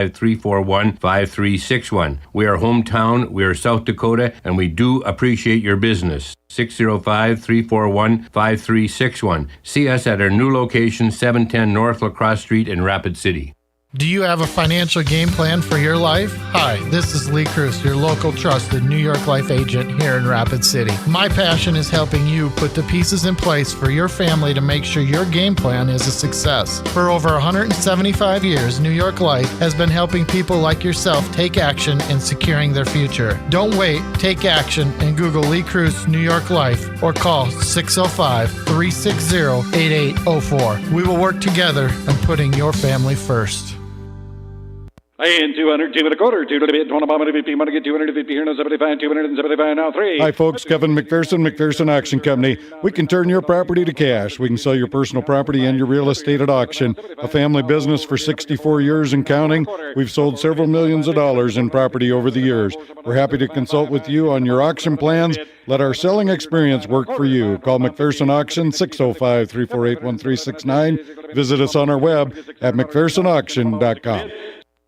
605-341-5361. We are hometown, we are South Dakota, and we do appreciate your business. 605-341-5361. See us at our new location, 710 North Lacrosse Street in Rapid City. Do you have a financial game plan for your life? Hi, this is Lee Cruz, your local trusted New York Life agent here in Rapid City. My passion is helping you put the pieces in place for your family to make sure your game plan is a success. For over 175 years, New York Life has been helping people like yourself take action in securing their future. Don't wait, take action and Google Lee Cruz New York Life or call 605-360-8804. We will work together on putting your family first. And 200, 2 and a quarter, 2 to the bid, 250, want to get 250 here, no 75, 275, now 3. Hi, folks. Kevin McPherson Auction Company. We can turn your property to cash. We can sell your personal property and your real estate at auction. A family business for 64 years and counting. We've sold several millions of dollars in property over the years. We're happy to consult with you on your auction plans. Let our selling experience work for you. Call McPherson Auction, 605-348-1369. Visit us on our web at McPhersonAuction.com.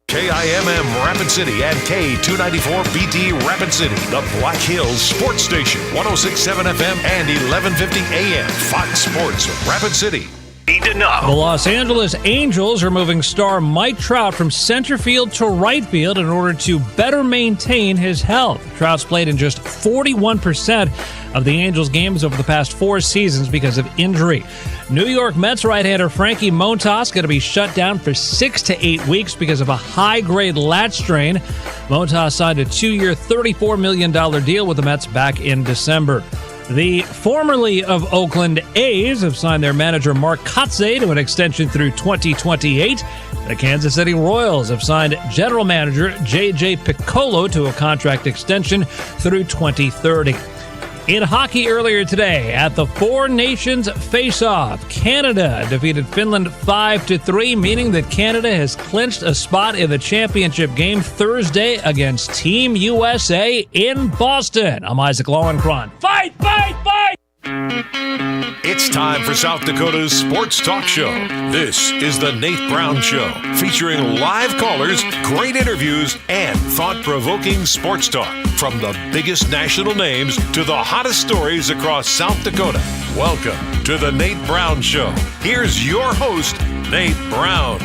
KIMM Rapid City and K294BT Rapid City, the Black Hills Sports Station, 106.7 FM and 1150 AM, Fox Sports Rapid City. The Los Angeles Angels are moving star Mike Trout from center field to right field in order to better maintain his health. Trout's played in just 41% of the Angels' games over the past 4 seasons because of injury. New York Mets right-hander Frankie Montas going to be shut down for 6 to 8 weeks because of a high-grade lat strain. Montas signed a 2-year, $34 million deal with the Mets back in December. The formerly of Oakland A's have signed their manager Mark Kotsay to an extension through 2028. The Kansas City Royals have signed general manager J.J. Piccolo to a contract extension through 2030. In hockey earlier today, at the Four Nations Face-Off, Canada defeated Finland 5-3, meaning that Canada has clinched a spot in the championship game Thursday against Team USA in Boston. I'm Isaac Lowenkron. Fight, fight, fight! It's time for South Dakota's Sports Talk Show. This is the Nate Brown Show, featuring live callers, great interviews, and thought-provoking sports talk. From the biggest national names to the hottest stories across South Dakota. Welcome to the Nate Brown Show. Here's your host, Nate Brown.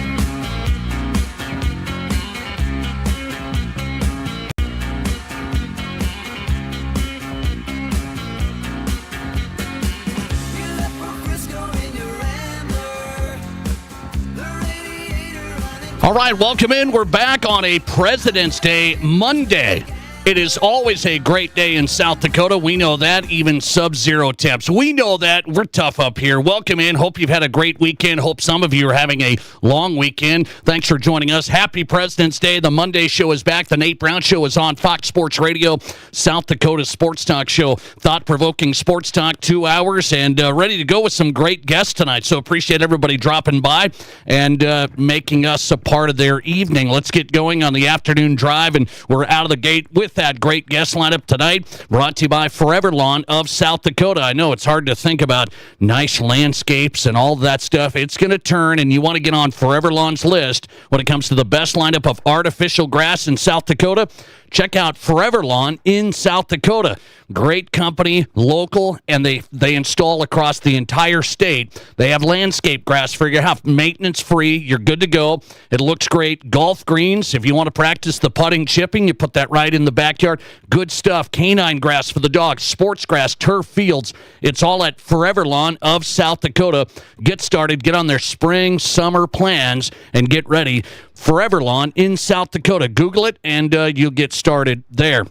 All right, welcome in. We're back on a President's Day Monday. It is always a great day in South Dakota. We know that, even sub-zero temps. We know that. We're tough up here. Welcome in. Hope you've had a great weekend. Hope some of you are having a long weekend. Thanks for joining us. Happy President's Day. The Monday show is back. The Nate Brown Show is on Fox Sports Radio, South Dakota Sports Talk Show. Thought-provoking sports talk, 2 hours, and ready to go with some great guests tonight. So appreciate everybody dropping by and making us a part of their evening. Let's get going on the afternoon drive, and we're out of the gate with that great guest lineup tonight, brought to you by Forever Lawn of South Dakota. I know it's hard to think about nice landscapes and all that stuff. It's going to turn, and you want to get on Forever Lawn's list when it comes to the best lineup of artificial grass in South Dakota. Check out Forever Lawn in South Dakota. Great company, local, and they install across the entire state. They have landscape grass for your house, maintenance free. You're good to go. It looks great. Golf greens, if you want to practice the putting, chipping, you put that right in the backyard. Good stuff. Canine grass for the dogs, sports grass, turf fields. It's all at Forever Lawn of South Dakota. Get started. Get on their spring, summer plans and get ready. Forever Lawn in South Dakota. Google it, and you'll get started there.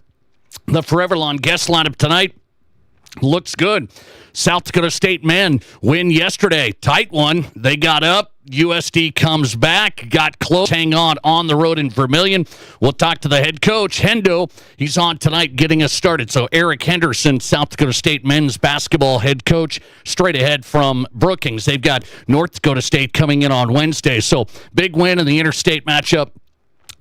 The Forever Lawn guest lineup tonight looks good. South Dakota State men win yesterday. Tight one. They got up. USD comes back. Got close. Hang on the road in Vermilion. We'll talk to the head coach, Hendo. He's on tonight getting us started. So Eric Henderson, South Dakota State men's basketball head coach, straight ahead from Brookings. They've got North Dakota State coming in on Wednesday. So big win in the interstate matchup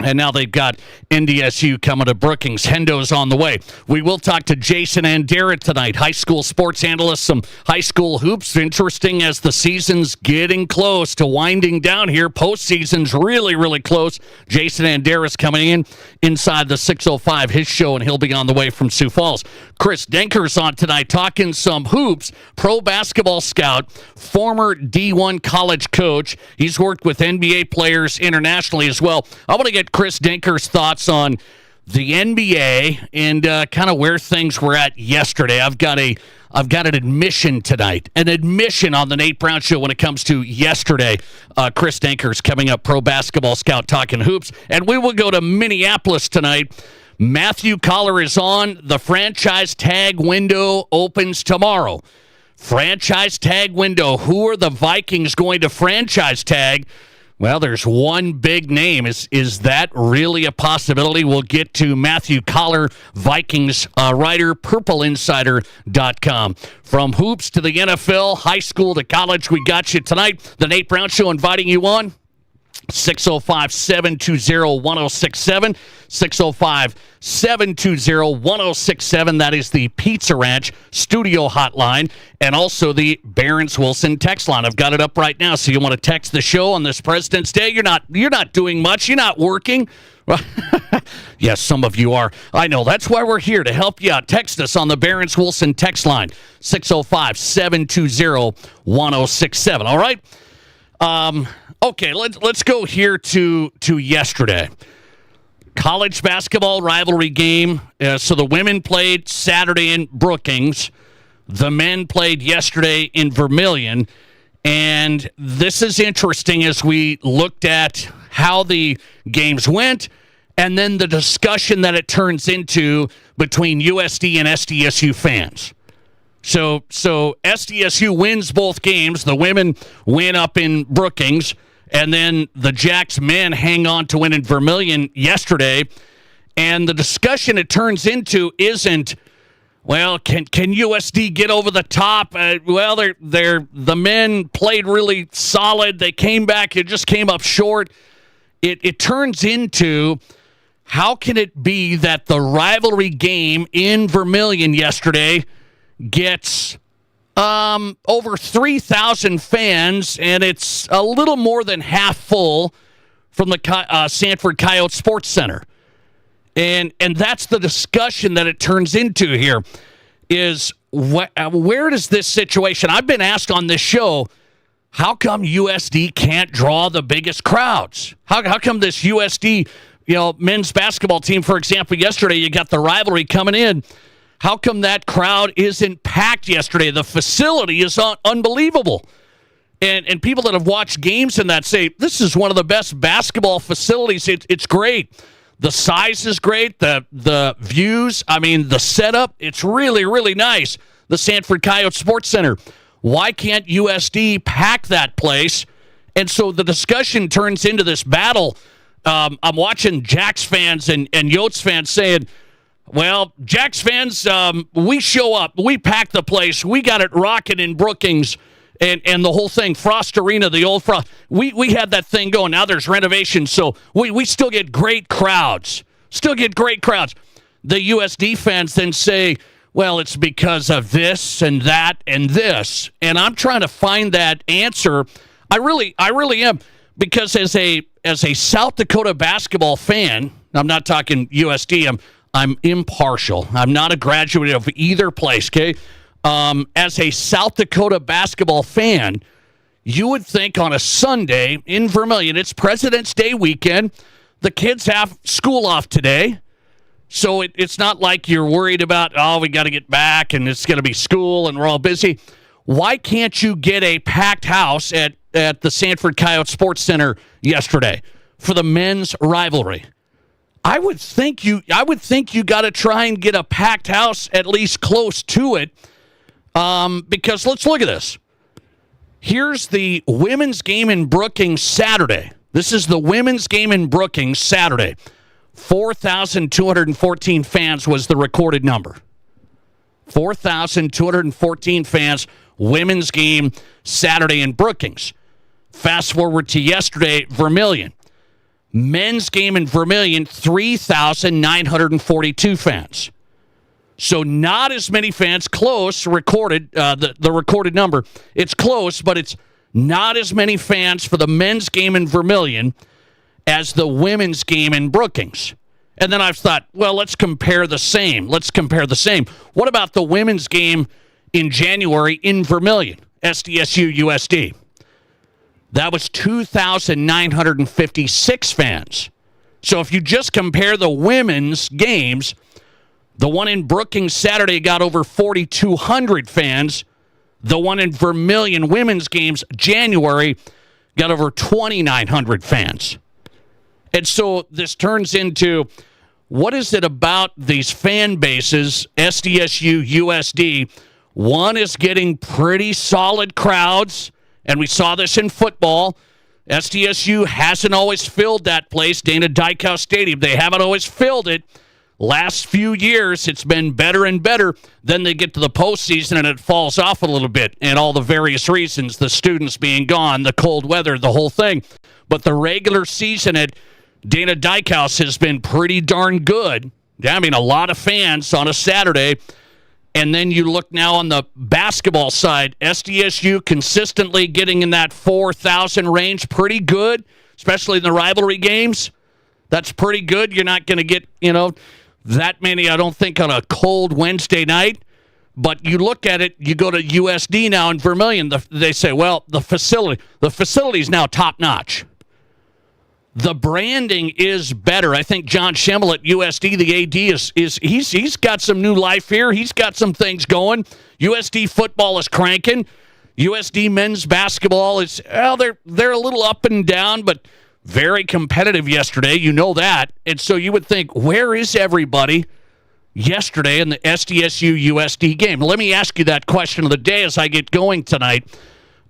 And now they've got NDSU coming to Brookings. Hendo's on the way. We will talk to Jason Andera tonight, high school sports analyst, some high school hoops. Interesting as the season's getting close to winding down here. Postseason's really, really close. Jason Andera's coming in inside the 6:05, his show, and he'll be on the way from Sioux Falls. Chris Denker's on tonight talking some hoops. Pro basketball scout, former D1 college coach. He's worked with NBA players internationally as well. I want to get Chris Denker's thoughts on the NBA and kind of where things were at yesterday. I've got an admission tonight, an admission on the Nate Brown Show when it comes to yesterday. Chris Denker's coming up, pro basketball scout talking hoops, and we will go to Minneapolis tonight. Matthew Collar is on. The franchise tag window opens tomorrow. Franchise tag window. Who are the Vikings going to franchise tag? Well, there's one big name. Is that really a possibility? We'll get to Matthew Collar, Vikings writer, purpleinsider.com. From hoops to the NFL, high school to college, we got you tonight. The Nate Brown Show inviting you on. 605-720-1067. 605-720-1067. That is the Pizza Ranch studio hotline, and also the Barron's Wilson text line. I've got it up right now, so you want to text the show on this President's Day. You're not doing much. You're not working. Yes, some of you are. I know. That's why we're here, to help you out. Text us on the Barron's Wilson text line, 605-720-1067. All right? Okay, let's go here to yesterday. College basketball rivalry game. So the women played Saturday in Brookings. The men played yesterday in Vermilion. And this is interesting as we looked at how the games went and then the discussion that it turns into between USD and SDSU fans. So SDSU wins both games. The women win up in Brookings. And then the Jacks men hang on to win in Vermilion yesterday. And the discussion it turns into isn't, well, can USD get over the top? The men played really solid. They came back. It just came up short. It turns into, how can it be that the rivalry game in Vermilion yesterday gets over 3,000 fans, and it's a little more than half full from the Sanford Coyote Sports Center. And that's the discussion that it turns into here, is where does this situation, I've been asked on this show, how come USD can't draw the biggest crowds? How come this USD, men's basketball team, for example, yesterday you got the rivalry coming in, how come that crowd isn't packed yesterday? The facility is unbelievable. And people that have watched games in that say, this is one of the best basketball facilities. It's great. The size is great. The views, the setup, it's really, really nice. The Sanford Coyote Sports Center. Why can't USD pack that place? And so the discussion turns into this battle. I'm watching Jacks fans and Yotes fans saying, well, Jacks fans, we show up. We pack the place. We got it rocking in Brookings and the whole thing. Frost Arena, the old Frost. We had that thing going. Now there's renovations, so we still get great crowds. The USD fans then say, well, it's because of this and that and this. And I'm trying to find that answer. I really am, because as a South Dakota basketball fan, I'm not talking USD, I'm impartial. I'm not a graduate of either place, okay? As a South Dakota basketball fan, you would think on a Sunday in Vermilion, it's President's Day weekend, the kids have school off today, so it's not like you're worried about, we got to get back and it's going to be school and we're all busy. Why can't you get a packed house at the Sanford Coyote Sports Center yesterday for the men's rivalry? I would think you got to try and get a packed house at least close to it, because let's look at this. Here's the women's game in Brookings Saturday. This is the women's game in Brookings Saturday. 4,214 fans was the recorded number. 4,214 fans, women's game Saturday in Brookings. Fast forward to yesterday, Vermilion. Men's game in Vermilion, 3,942 fans. So not as many fans, close, recorded, the recorded number. It's close, but it's not as many fans for the men's game in Vermilion as the women's game in Brookings. And then I've thought, well, let's compare the same. What about the women's game in January in Vermilion, SDSU USD? That was 2,956 fans. So if you just compare the women's games, the one in Brookings Saturday got over 4,200 fans. The one in Vermilion women's games January got over 2,900 fans. And so this turns into, what is it about these fan bases, SDSU, USD? One is getting pretty solid crowds, and we saw this in football. SDSU hasn't always filled that place, Dana Dykhouse Stadium. They haven't always filled it. Last few years, it's been better and better. Then they get to the postseason, and it falls off a little bit, and all the various reasons, the students being gone, the cold weather, the whole thing. But the regular season at Dana Dykhouse has been pretty darn good. I mean, a lot of fans on a Saturday. And then you look now on the basketball side, SDSU consistently getting in that 4,000 range, pretty good, especially in the rivalry games. That's pretty good. You're not going to get, that many, I don't think, on a cold Wednesday night. But you look at it, you go to USD now in Vermilion, they say, well, the facility's now top-notch. The branding is better. I think John Schimmel at USD, the AD, he's got some new life here. He's got some things going. USD football is cranking. USD men's basketball is, they're a little up and down, but very competitive yesterday. You know that. And so you would think, where is everybody yesterday in the SDSU USD game? Let me ask you that question of the day as I get going tonight.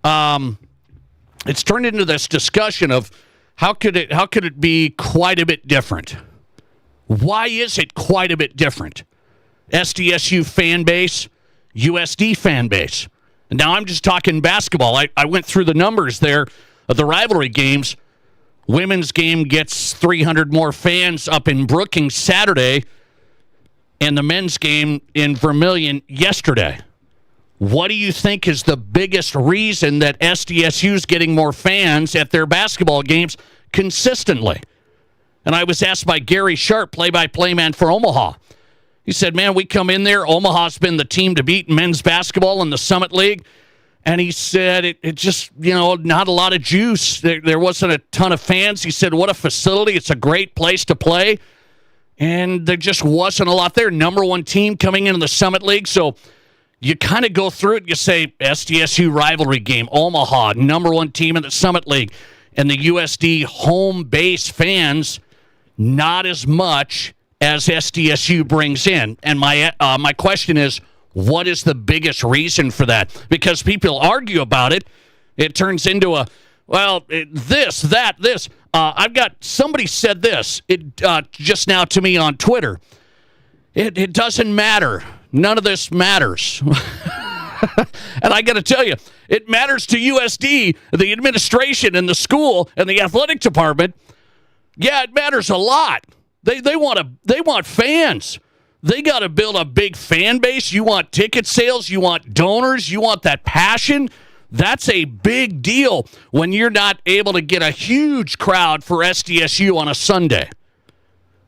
It's turned into this discussion of, how could it be quite a bit different? Why is it quite a bit different? SDSU fan base, USD fan base. And now I'm just talking basketball. I went through the numbers there of the rivalry games. Women's game gets 300 more fans up in Brookings Saturday, and the men's game in Vermilion yesterday. What do you think is the biggest reason that SDSU is getting more fans at their basketball games consistently? And I was asked by Gary Sharp, play-by-play man for Omaha. He said, man, we come in there. Omaha's been the team to beat in men's basketball in the Summit League. And he said it just, not a lot of juice. There wasn't a ton of fans. He said, what a facility. It's a great place to play. And there just wasn't a lot there. Number one team coming into the Summit League. So you kind of go through it. You say SDSU rivalry game, Omaha, number one team in the Summit League. And the USD home base fans, not as much as SDSU brings in. And my question is, what is the biggest reason for that? Because people argue about it. It turns into this. I've got, somebody said this just now to me on Twitter. It doesn't matter. None of this matters. And I got to tell you, it matters to USD, the administration and the school and the athletic department. Yeah, it matters a lot. They want fans. They got to build a big fan base. You want ticket sales. You want donors. You want that passion. That's a big deal when you're not able to get a huge crowd for SDSU on a Sunday.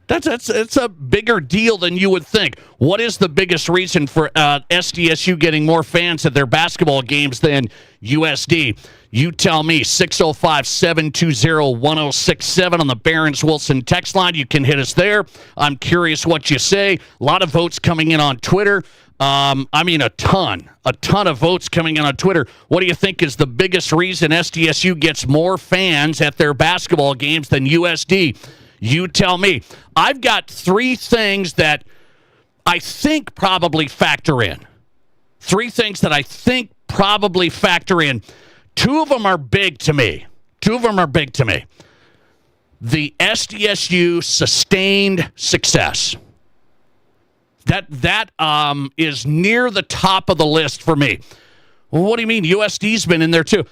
That's a bigger deal than you would think. What is the biggest reason for SDSU getting more fans at their basketball games than USD? You tell me. 605-720-1067 on the Barron's Wilson text line. You can hit us there. I'm curious what you say. A lot of votes coming in on Twitter. A ton of votes coming in on Twitter. What do you think is the biggest reason SDSU gets more fans at their basketball games than USD? You tell me. I've got three things that I think probably factor in. Three things that I think probably factor in. Two of them are big to me. The SDSU sustained success. That is near the top of the list for me. Well, what do you mean? USD's been in there too.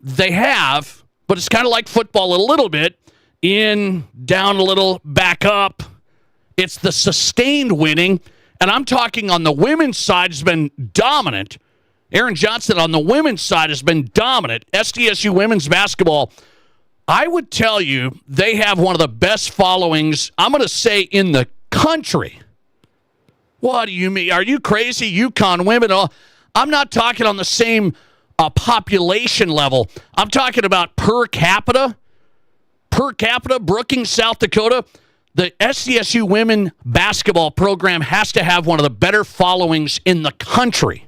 They have, but it's kind of like football a little bit. in, down a little, back up. It's the sustained winning, and I'm talking on the women's side has been dominant. Aaron Johnson on the women's side has been dominant. SDSU women's basketball, I would tell you they have one of the best followings, I'm going to say, in the country. What do you mean? Are you crazy? UConn women, I'm not talking on the same population level. I'm talking about per capita. Per capita, Brookings, South Dakota, the SDSU women basketball program has to have one of the better followings in the country.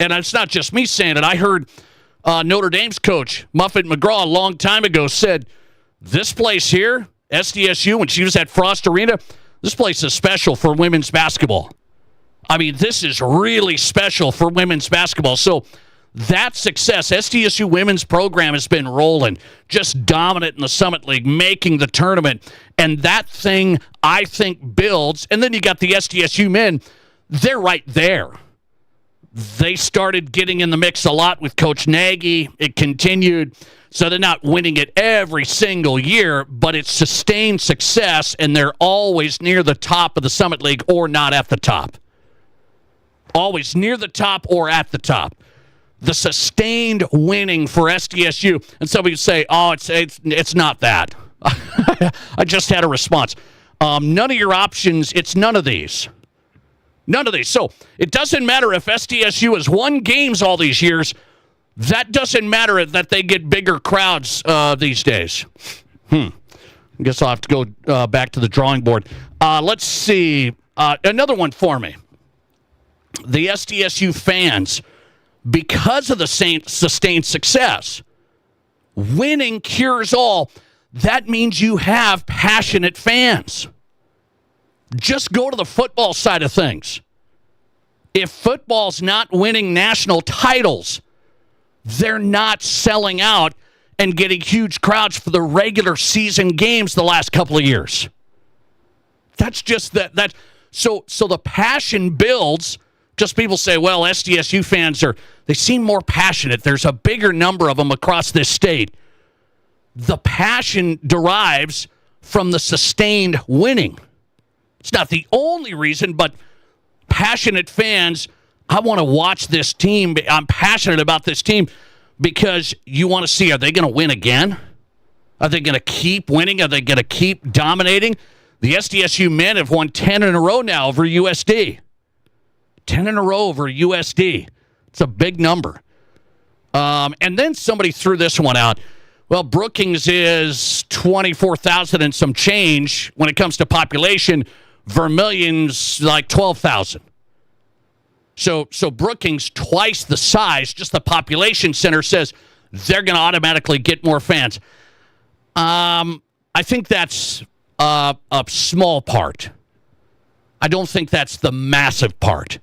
And it's not just me saying it. I heard Notre Dame's coach, Muffet McGraw, a long time ago said, this place here, SDSU, when she was at Frost Arena, this place is special for women's basketball. I mean, this is really special for women's basketball. So that success, SDSU women's program has been rolling, just dominant in the Summit League, making the tournament. And that thing, I think, builds. And then you got the SDSU men. They're right there. They started getting in the mix a lot with Coach Nagy. It continued. So they're not winning it every single year, but it's sustained success, and they're always near the top of the Summit League or not at the top. Always near the top or at the top. The sustained winning for SDSU. And somebody would say, oh, it's not that. I just had a response. None of your options, it's none of these. None of these. So it doesn't matter if SDSU has won games all these years. That doesn't matter that they get bigger crowds these days. I guess I'll have to go back to the drawing board. Let's see. Another one for me. The SDSU fans, because of the sustained success, winning cures all. That means you have passionate fans. Just go to the football side of things. If football's not winning national titles, they're not selling out and getting huge crowds for the regular season games the last couple of years. That's just that. So the passion builds. Just people say, well, SDSU fans they seem more passionate. There's a bigger number of them across this state. The passion derives from the sustained winning. It's not the only reason, but passionate fans, I want to watch this team. I'm passionate about this team because you want to see, are they going to win again? Are they going to keep winning? Are they going to keep dominating? The SDSU men have won 10 in a row now over USD. 10 in a row over USD. It's a big number. And then somebody threw this one out. Well, Brookings is 24,000 and some change when it comes to population. Vermilion's like 12,000. So Brookings twice the size, just the population center says they're going to automatically get more fans. I think that's a small part. I don't think that's the massive part.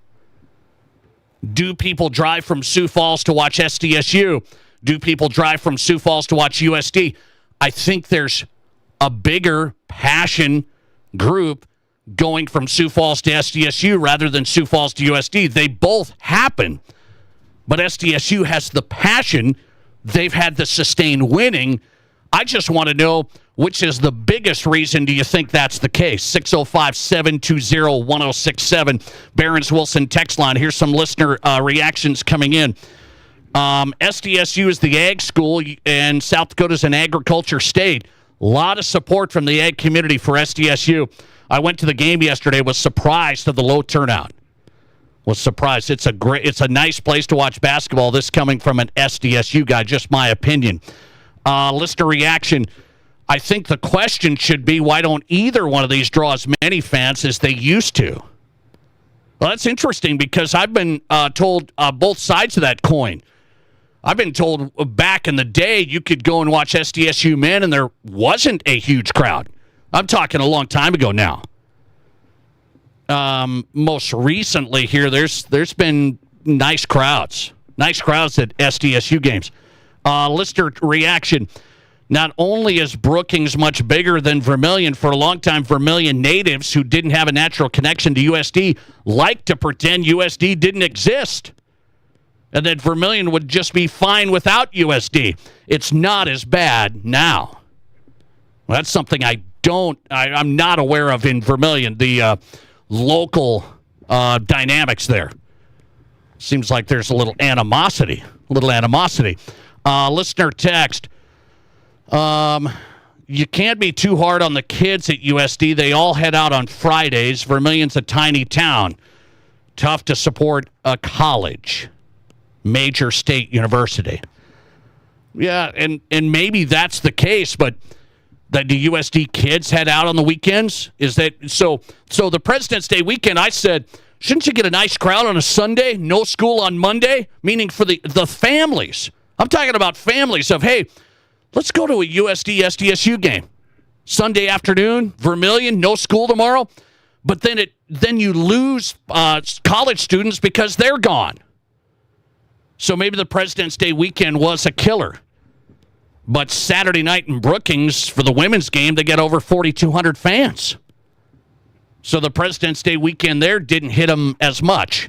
Do people drive from Sioux Falls to watch SDSU? Do people drive from Sioux Falls to watch USD? I think there's a bigger passion group going from Sioux Falls to SDSU rather than Sioux Falls to USD. They both happen, but SDSU has the passion. They've had the sustained winning. I just want to know, which is the biggest reason do you think that's the case? 605-720-1067. Barron's Wilson text line. Here's some listener reactions coming in. SDSU is the ag school, and South Dakota's an agriculture state. A lot of support from the ag community for SDSU. I went to the game yesterday, was surprised at the low turnout. Was surprised. It's a nice place to watch basketball. This coming from an SDSU guy, just my opinion. Listener reaction. I think the question should be, why don't either one of these draw as many fans as they used to? Well, that's interesting because I've been told both sides of that coin. I've been told back in the day you could go and watch SDSU men and there wasn't a huge crowd. I'm talking a long time ago now. Most recently here, there's been nice crowds at SDSU games. Listener reaction. Not only is Brookings much bigger than Vermilion, for a long time, Vermilion natives who didn't have a natural connection to USD liked to pretend USD didn't exist and that Vermilion would just be fine without USD. It's not as bad now. Well, that's something I'm not aware of in Vermilion, the local dynamics there. Seems like there's a little animosity. Listener text, you can't be too hard on the kids at USD. They all head out on Fridays. Vermilion's a tiny town. Tough to support a college, major state university. Yeah, and maybe that's the case, but that the USD kids head out on the weekends? Is that so the President's Day weekend, I said, shouldn't you get a nice crowd on a Sunday? No school on Monday? Meaning for the families. I'm talking about families of, hey, let's go to a USD SDSU game. Sunday afternoon, Vermilion, no school tomorrow. But then you lose college students because they're gone. So maybe the President's Day weekend was a killer. But Saturday night in Brookings for the women's game, they get over 4,200 fans. So the President's Day weekend there didn't hit them as much.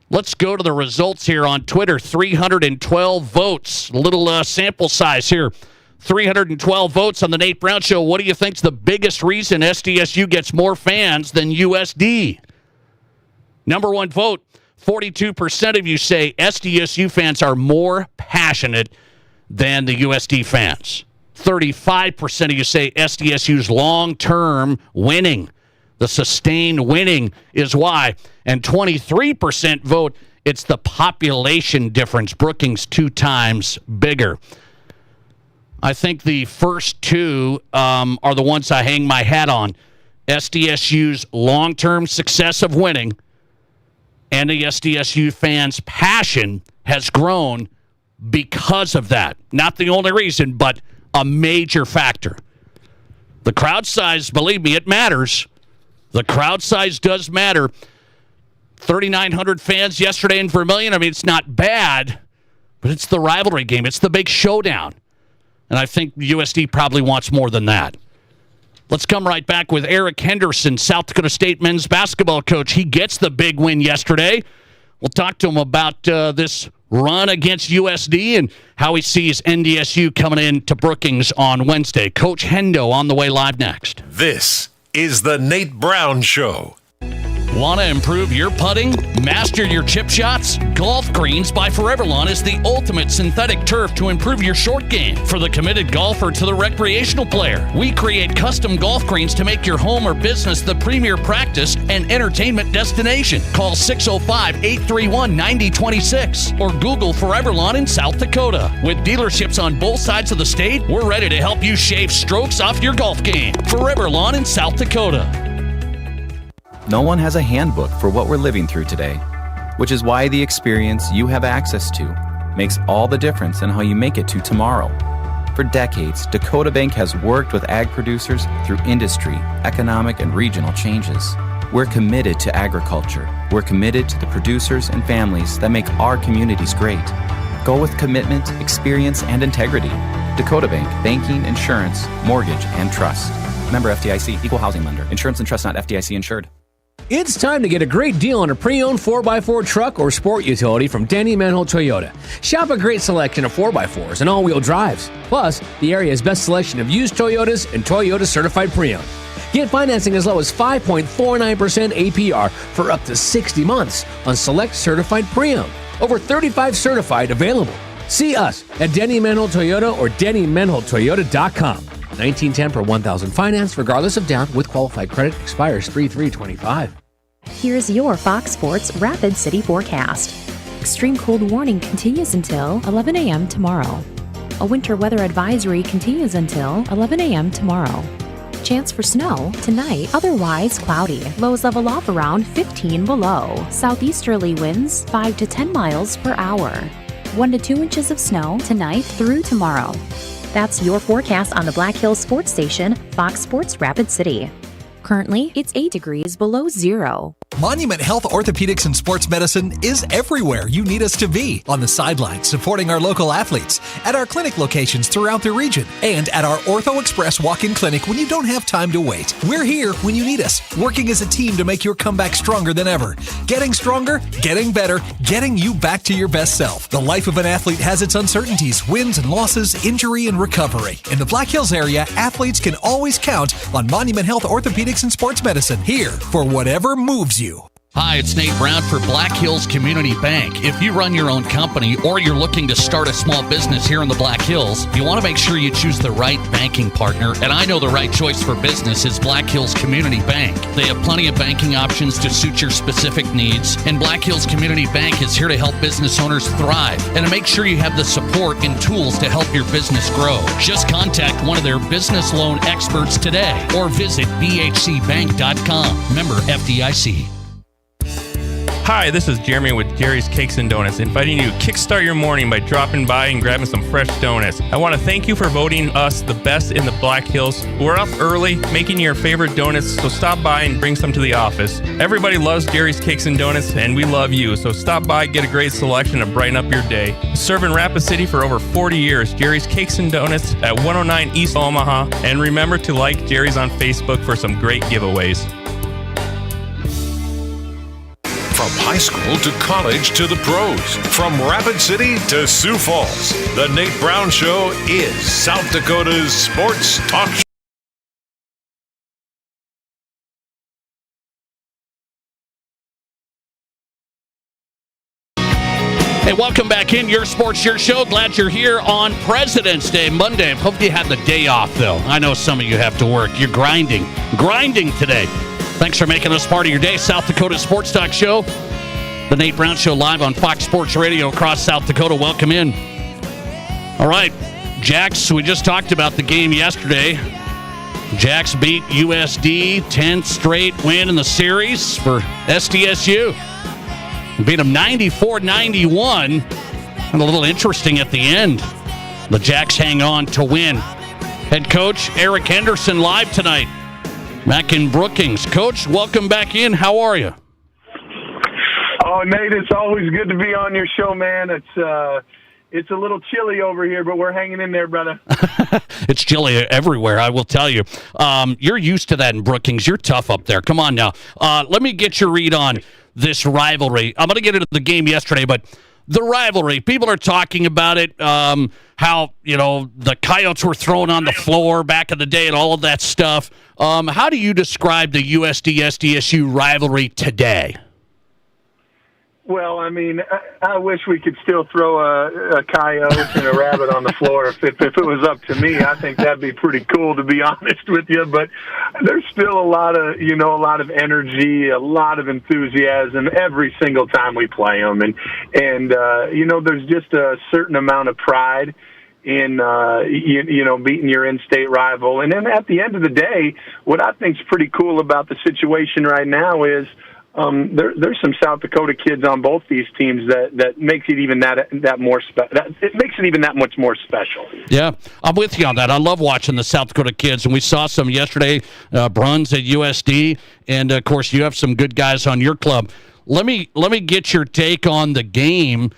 Let's go to the results here on Twitter. 312 votes. A little sample size here. 312 votes on the Nate Brown Show. What do you think's the biggest reason SDSU gets more fans than USD? Number one vote, 42% of you say SDSU fans are more passionate than the USD fans. 35% of you say SDSU's long-term winning, the sustained winning is why. And 23% vote it's the population difference. Brookings 2 times bigger. I think the first two are the ones I hang my hat on. SDSU's long-term success of winning and the SDSU fans' passion has grown because of that. Not the only reason, but a major factor. The crowd size, believe me, it matters. The crowd size does matter. 3,900 fans yesterday in Vermilion. I mean, it's not bad, but it's the rivalry game. It's the big showdown. And I think USD probably wants more than that. Let's come right back with Eric Henderson, South Dakota State men's basketball coach. He gets the big win yesterday. We'll talk to him about this run against USD and how he sees NDSU coming into Brookings on Wednesday. Coach Hendo on the way live next. This is the Nate Brown Show. Want to improve your putting? Master your chip shots? Golf Greens by Forever Lawn is the ultimate synthetic turf to improve your short game. For the committed golfer to the recreational player, we create custom golf greens to make your home or business the premier practice and entertainment destination. Call 605-831-9026 or Google Forever Lawn in South Dakota. With dealerships on both sides of the state, we're ready to help you shave strokes off your golf game. Forever Lawn in South Dakota. No one has a handbook for what we're living through today, which is why the experience you have access to makes all the difference in how you make it to tomorrow. For decades, Dakota Bank has worked with ag producers through industry, economic, and regional changes. We're committed to agriculture. We're committed to the producers and families that make our communities great. Go with commitment, experience, and integrity. Dakota Bank, banking, insurance, mortgage, and trust. Member FDIC, equal housing lender. Insurance and trust not FDIC insured. It's time to get a great deal on a pre-owned 4x4 truck or sport utility from Denny Manhole Toyota. Shop a great selection of 4x4s and all-wheel drives. Plus, the area's best selection of used Toyotas and Toyota certified pre-owned. Get financing as low as 5.49% APR for up to 60 months on select certified pre-owned. Over 35 certified available. See us at Denny Manhole Toyota or DennyManholeToyota.com. 1910 per 1,000 finance, regardless of down, with qualified credit, expires 3/3/25. Here's your Fox Sports Rapid City forecast. Extreme cold warning continues until 11 a.m. tomorrow. A winter weather advisory continues until 11 a.m. tomorrow. Chance for snow tonight, otherwise cloudy. Lows level off around 15 below. Southeasterly winds 5 to 10 miles per hour. 1 to 2 inches of snow tonight through tomorrow. That's your forecast on the Black Hills Sports Station, Fox Sports Rapid City. Currently, it's 8 degrees below zero. Monument Health Orthopedics and Sports Medicine is everywhere you need us to be. On the sidelines, supporting our local athletes, at our clinic locations throughout the region, and at our Ortho Express walk-in clinic when you don't have time to wait. We're here when you need us, working as a team to make your comeback stronger than ever. Getting stronger, getting better, getting you back to your best self. The life of an athlete has its uncertainties, wins and losses, injury and recovery. In the Black Hills area, athletes can always count on Monument Health Orthopedics and Sports Medicine, here for whatever moves you. Hi, it's Nate Brown for Black Hills Community Bank. If you run your own company or you're looking to start a small business here in the Black Hills, you want to make sure you choose the right banking partner. And I know the right choice for business is Black Hills Community Bank. They have plenty of banking options to suit your specific needs. And Black Hills Community Bank is here to help business owners thrive and to make sure you have the support and tools to help your business grow. Just contact one of their business loan experts today or visit bhcbank.com. Member FDIC. Hi, this is Jeremy with Jerry's Cakes and Donuts, inviting you to kickstart your morning by dropping by and grabbing some fresh donuts. I want to thank you for voting us the best in the Black Hills. We're up early making your favorite donuts, so stop by and bring some to the office. Everybody loves Jerry's Cakes and Donuts, and we love you, so stop by, get a great selection to brighten up your day. Serving Rapid City for over 40 years, Jerry's Cakes and Donuts at 109 East Omaha, and remember to like Jerry's on Facebook for some great giveaways. From high school to college to the pros, from Rapid City to Sioux Falls, the Nate Brown Show is South Dakota's sports talk show. Hey, welcome back in Your Sports, Your Show. Glad you're here on President's Day, Monday. Hope you had the day off, though. I know some of you have to work. You're grinding today. Thanks for making us part of your day. South Dakota Sports Talk Show. The Nate Brown Show live on Fox Sports Radio across South Dakota. Welcome in. All right, Jacks, we just talked about the game yesterday. Jacks beat USD, 10th straight win in the series for SDSU. Beat them 94-91. And a little interesting at the end. The Jacks hang on to win. Head coach Eric Henderson live tonight. Back in Brookings. Coach, welcome back in. How are you? Oh, Nate, it's always good to be on your show, man. It's a little chilly over here, but we're hanging in there, brother. It's chilly everywhere, I will tell you. You're used to that in Brookings. You're tough up there. Come on now. Let me get your read on this rivalry. I'm going to get into the game yesterday, but the rivalry, people are talking about it, how, the Coyotes were thrown on the floor back in the day and all of that stuff. How do you describe the USD-SDSU rivalry today? Well, I mean, I wish we could still throw a coyote and a rabbit on the floor. If it was up to me, I think that'd be pretty cool, to be honest with you. But there's still a lot of energy, a lot of enthusiasm every single time we play them, and there's just a certain amount of pride in beating your in-state rival. And then at the end of the day, what I think's pretty cool about the situation right now is there's some South Dakota kids on both these teams that makes it even that more it makes it even that much more special. Yeah, I'm with you on that. I love watching the South Dakota kids, and we saw some yesterday. Bruns at USD, and of course you have some good guys on your club. Let me get your take on the game.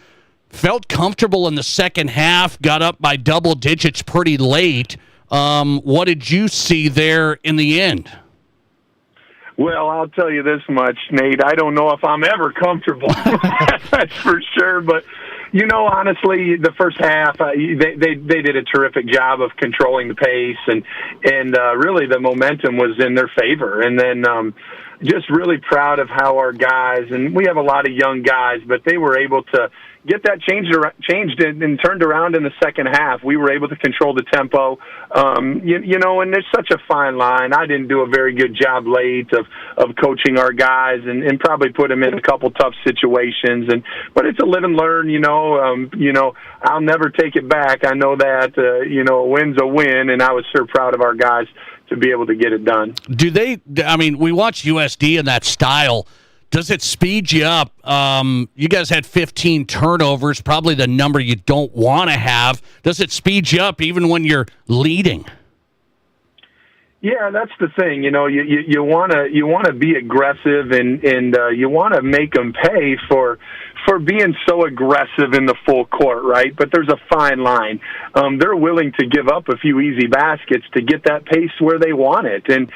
Felt comfortable in the second half. Got up by double digits pretty late. What did you see there in the end? Well, I'll tell you this much, Nate. I don't know if I'm ever comfortable. That's for sure. But, honestly, the first half, they did a terrific job of controlling the pace, and really the momentum was in their favor. And then just really proud of how our guys, and we have a lot of young guys, but they were able to get that changed and turned around in the second half. We were able to control the tempo, and there's such a fine line. I didn't do a very good job late of coaching our guys and probably put them in a couple tough situations. But it's a live and learn. I'll never take it back. I know that. A win's a win, and I was so proud of our guys to be able to get it done. We watch USD in that style. Does it speed you up? You guys had 15 turnovers, probably the number you don't want to have. Does it speed you up even when you're leading? Yeah, that's the thing. You want to be aggressive, and you want to make them pay for being so aggressive in the full court, right? But there's a fine line. They're willing to give up a few easy baskets to get that pace where they want it, and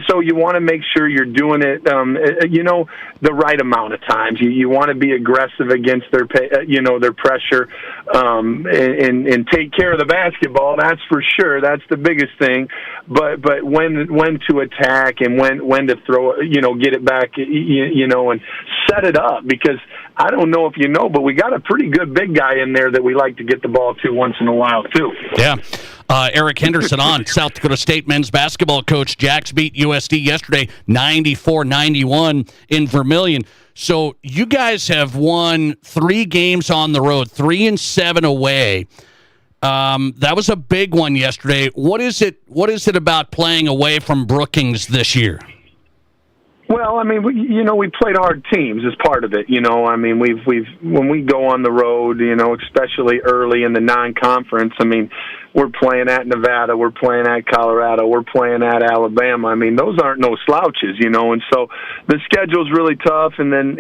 so you want to make sure you're doing it, the right amount of times. You want to be aggressive against their pressure, and take care of the basketball. That's for sure. That's the biggest thing. But when to attack and when to throw, get it back, and set it up, because I don't know if you know, but we got a pretty good big guy in there that we like to get the ball to once in a while, too. Yeah. Eric Henderson on, South Dakota State men's basketball coach. Jacks beat USD yesterday 94-91 in Vermilion. So you guys have won 3 games on the road, 3 and 7 away. That was a big one yesterday. What is it about playing away from Brookings this year? Well, I mean, we played hard teams as part of it. I mean, we've when we go on the road, especially early in the non-conference. I mean, we're playing at Nevada, we're playing at Colorado, we're playing at Alabama. I mean, those aren't no slouches, and so the schedule's really tough. And then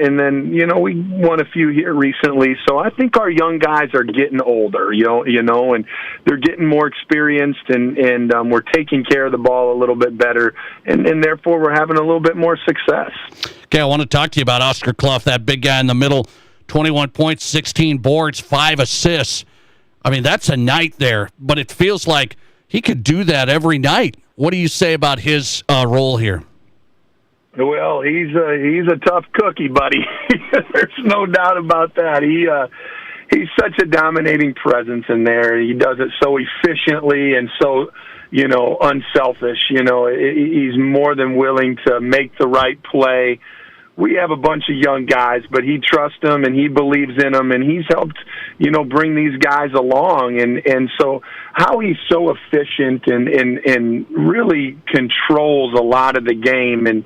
we won a few here recently, so I think our young guys are getting older, and they're getting more experienced, and we're taking care of the ball a little bit better, and therefore we're having a little bit more success. Okay, I want to talk to you about Oscar Clough, that big guy in the middle, 21 points, 16 boards, 5 assists. I mean, that's a night there, but it feels like he could do that every night. What do you say about his role here? Well, he's a tough cookie, buddy. There's no doubt about that. He's such a dominating presence in there. He does it so efficiently and so, unselfish. He's more than willing to make the right play. We have a bunch of young guys, but he trusts them and he believes in them, and he's helped, bring these guys along. And so how he's so efficient and really controls a lot of the game and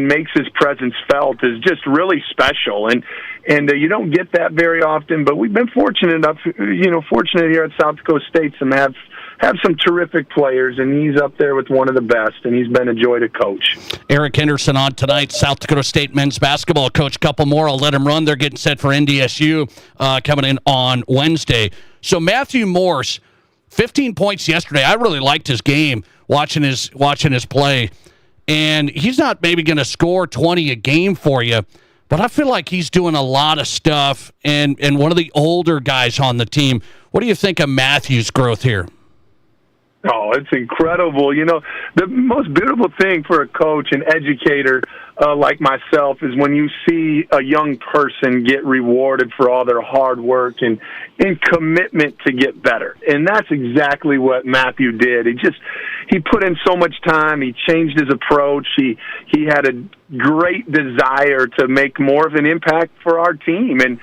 makes his presence felt is just really special. And you don't get that very often, but we've been fortunate here at South Dakota State to have some terrific players, and he's up there with one of the best, and he's been a joy to coach. Eric Henderson on tonight, South Dakota State men's basketball coach. Couple more, I'll let him run. They're getting set for NDSU coming in on Wednesday. So Matthew Morse, 15 points yesterday. I really liked his game, watching his play, and he's not maybe going to score 20 a game for you, but I feel like he's doing a lot of stuff, and one of the older guys on the team. What do you think of Matthew's growth here? Oh, it's incredible. The most beautiful thing for a coach and educator like myself is when you see a young person get rewarded for all their hard work and commitment to get better. And that's exactly what Matthew did. He put in so much time. He changed his approach. He had a great desire to make more of an impact for our team. And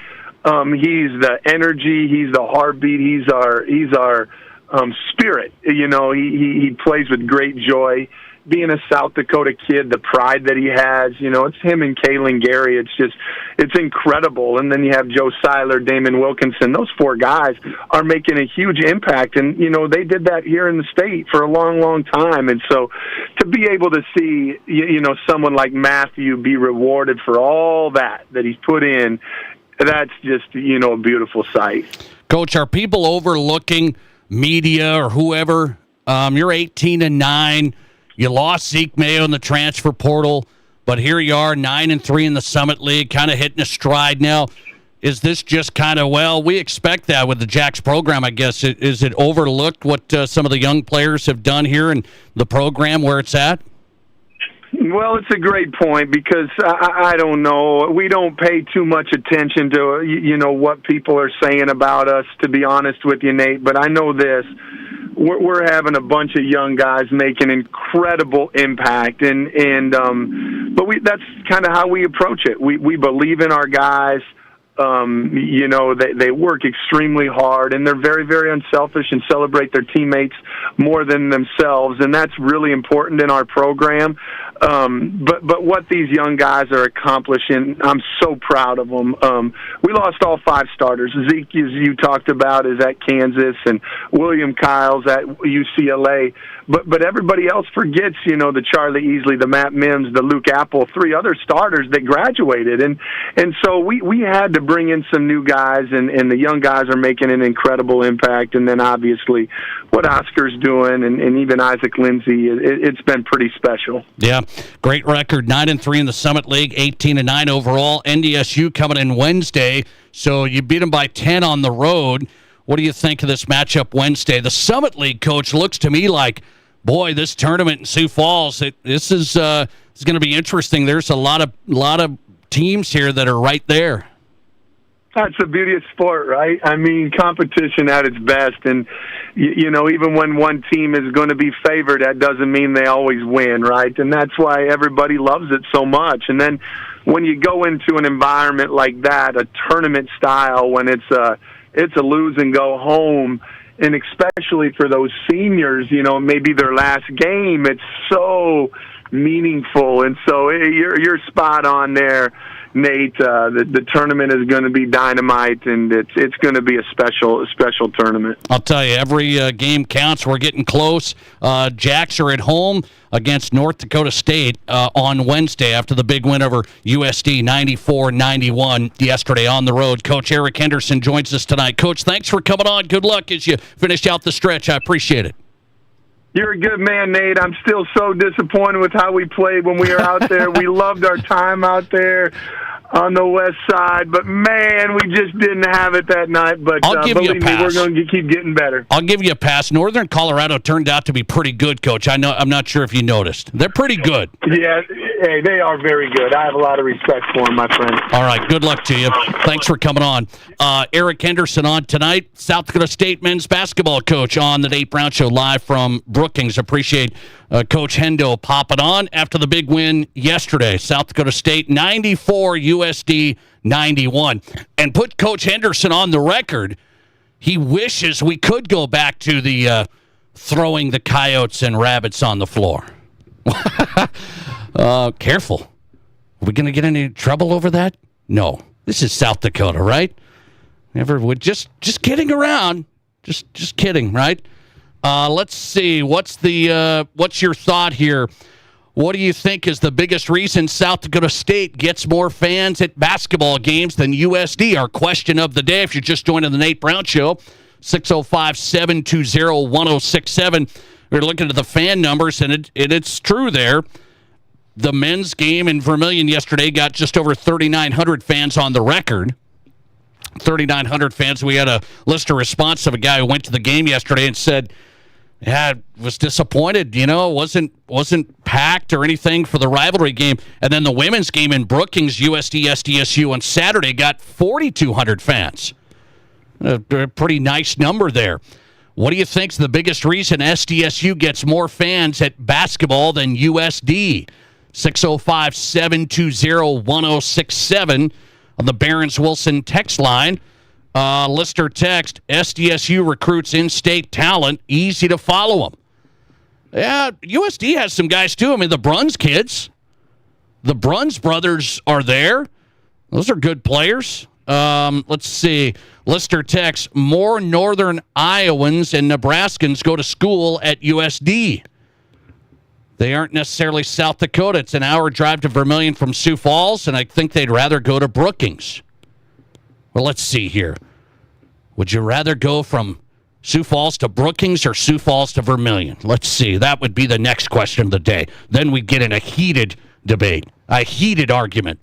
he's the energy. He's the heartbeat. He's our spirit. He plays with great joy. Being a South Dakota kid, the pride that he has, it's him and Kalen Gary. It's incredible. And then you have Joe Seiler, Damon Wilkinson. Those 4 guys are making a huge impact. And, they did that here in the state for a long, long time. And so to be able to see, someone like Matthew be rewarded for all that he's put in, that's just, a beautiful sight. Coach, are people overlooking media or whoever? You're 18-9. You lost Zeke Mayo in the transfer portal, but here you are, 9-3 in the Summit League, kind of hitting a stride now. Is this just kind of, we expect that with the Jacks program, I guess. Is it overlooked what some of the young players have done here in the program where it's at? Well, it's a great point because I don't know. We don't pay too much attention to, what people are saying about us, to be honest with you, Nate. But I know this. We're having a bunch of young guys making incredible impact, but that's kind of how we approach it. We believe in our guys. They work extremely hard, and they're very, very unselfish and celebrate their teammates more than themselves, and that's really important in our program. But what these young guys are accomplishing, I'm so proud of them. We lost all 5 starters. Zeke, as you talked about, is at Kansas, and William Kyle's at UCLA. But everybody else forgets, the Charlie Easley, the Matt Mims, the Luke Apple, 3 other starters that graduated. And so we had to bring in some new guys, and the young guys are making an incredible impact. And then obviously what Oscar's doing and even Isaac Lindsey, it's been pretty special. Yeah, great record, 9-3 in the Summit League, 18-9 overall. NDSU coming in Wednesday, so you beat them by 10 on the road. What do you think of this matchup Wednesday? The Summit League, coach, looks to me like, boy, this tournament in Sioux Falls, this is going to be interesting. There's a lot of teams here that are right there. That's the beauty of sport, right? I mean, competition at its best. And, even when one team is going to be favored, that doesn't mean they always win, right? And that's why everybody loves it so much. And then when you go into an environment like that, a tournament style, when it's a lose and go home, and especially for those seniors, maybe their last game, it's so meaningful. And so you're spot on there, Nate. The tournament is going to be dynamite, and it's going to be a special tournament. I'll tell you, every game counts. We're getting close. Jacks are at home against North Dakota State on Wednesday after the big win over USD 94-91 yesterday on the road. Coach Eric Henderson joins us tonight. Coach, thanks for coming on. Good luck as you finish out the stretch. I appreciate it. You're a good man, Nate. I'm still so disappointed with how we played when we were out there. We loved our time out there on the west side, but man, we just didn't have it that night. But believe me, we're going to keep getting better. I'll give you a pass. Northern Colorado turned out to be pretty good, Coach. I'm not sure if you noticed. They're pretty good. Yeah, hey, they are very good. I have a lot of respect for them, my friend. All right, good luck to you. Thanks for coming on. Eric Henderson on tonight, South Dakota State men's basketball coach on the Nate Brown Show live from Brookings. Appreciate Coach Hendo popping on after the big win yesterday. South Dakota State 94, USD 91. And put Coach Henderson on the record. He wishes we could go back to the throwing the coyotes and rabbits on the floor. Careful. Are we going to get any trouble over that? No. This is South Dakota, right? Never would. Just kidding around. Just kidding, right? Let's see. What's your thought here? What do you think is the biggest reason South Dakota State gets more fans at basketball games than USD? Our question of the day, if you're just joining the Nate Brown Show, 605-720-1067. We're looking at the fan numbers, and it's true there. The men's game in Vermilion yesterday got just over 3,900 fans on the record. 3,900 fans. We had a listener response of a guy who went to the game yesterday and said, yeah, was disappointed, wasn't packed or anything for the rivalry game. And then the women's game in Brookings, USD SDSU on Saturday got 4,200 fans. A pretty nice number there. What do you think's the biggest reason SDSU gets more fans at basketball than USD? 605-720-1067 on the Barron's Wilson text line. Listener text, SDSU recruits in-state talent, easy to follow them. Yeah, USD has some guys, too. I mean, the Bruns kids. The Bruns brothers are there. Those are good players. Let's see. Listener text, more northern Iowans and Nebraskans go to school at USD. They aren't necessarily South Dakota. It's an hour drive to Vermilion from Sioux Falls, and I think they'd rather go to Brookings. Well, let's see here. Would you rather go from Sioux Falls to Brookings or Sioux Falls to Vermilion? Let's see. That would be the next question of the day. Then we'd get in a heated debate, a heated argument.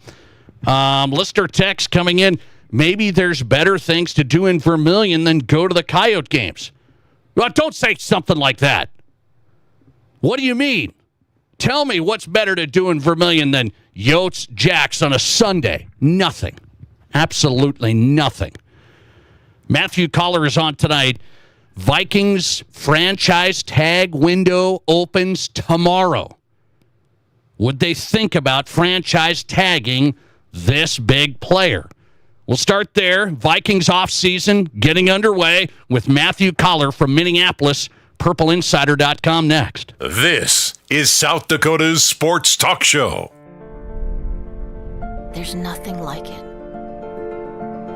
Listener text coming in. Maybe there's better things to do in Vermilion than go to the Coyote games. Well, don't say something like that. What do you mean? Tell me what's better to do in Vermilion than Yotes Jacks on a Sunday. Nothing. Absolutely nothing. Matthew Collar is on tonight. Vikings franchise tag window opens tomorrow. Would they think about franchise tagging this big player? We'll start there. Vikings offseason getting underway with Matthew Collar from Minneapolis PurpleInsider.com next. This is South Dakota's Sports Talk Show. There's nothing like it.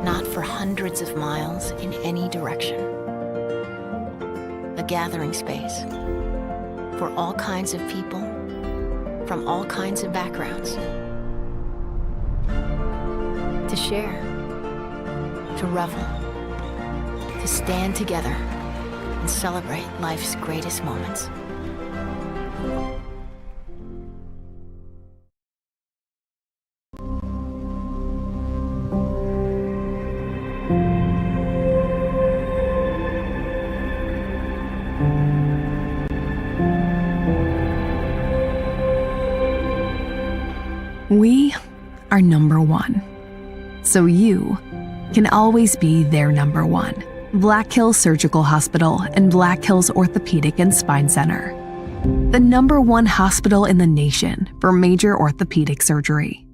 Not for hundreds of miles in any direction. A gathering space for all kinds of people from all kinds of backgrounds. To share, to revel, to stand together and celebrate life's greatest moments. We are number one. So you can always be their number one. Black Hills Surgical Hospital and Black Hills Orthopedic and Spine Center. The number one hospital in the nation for major orthopedic surgery.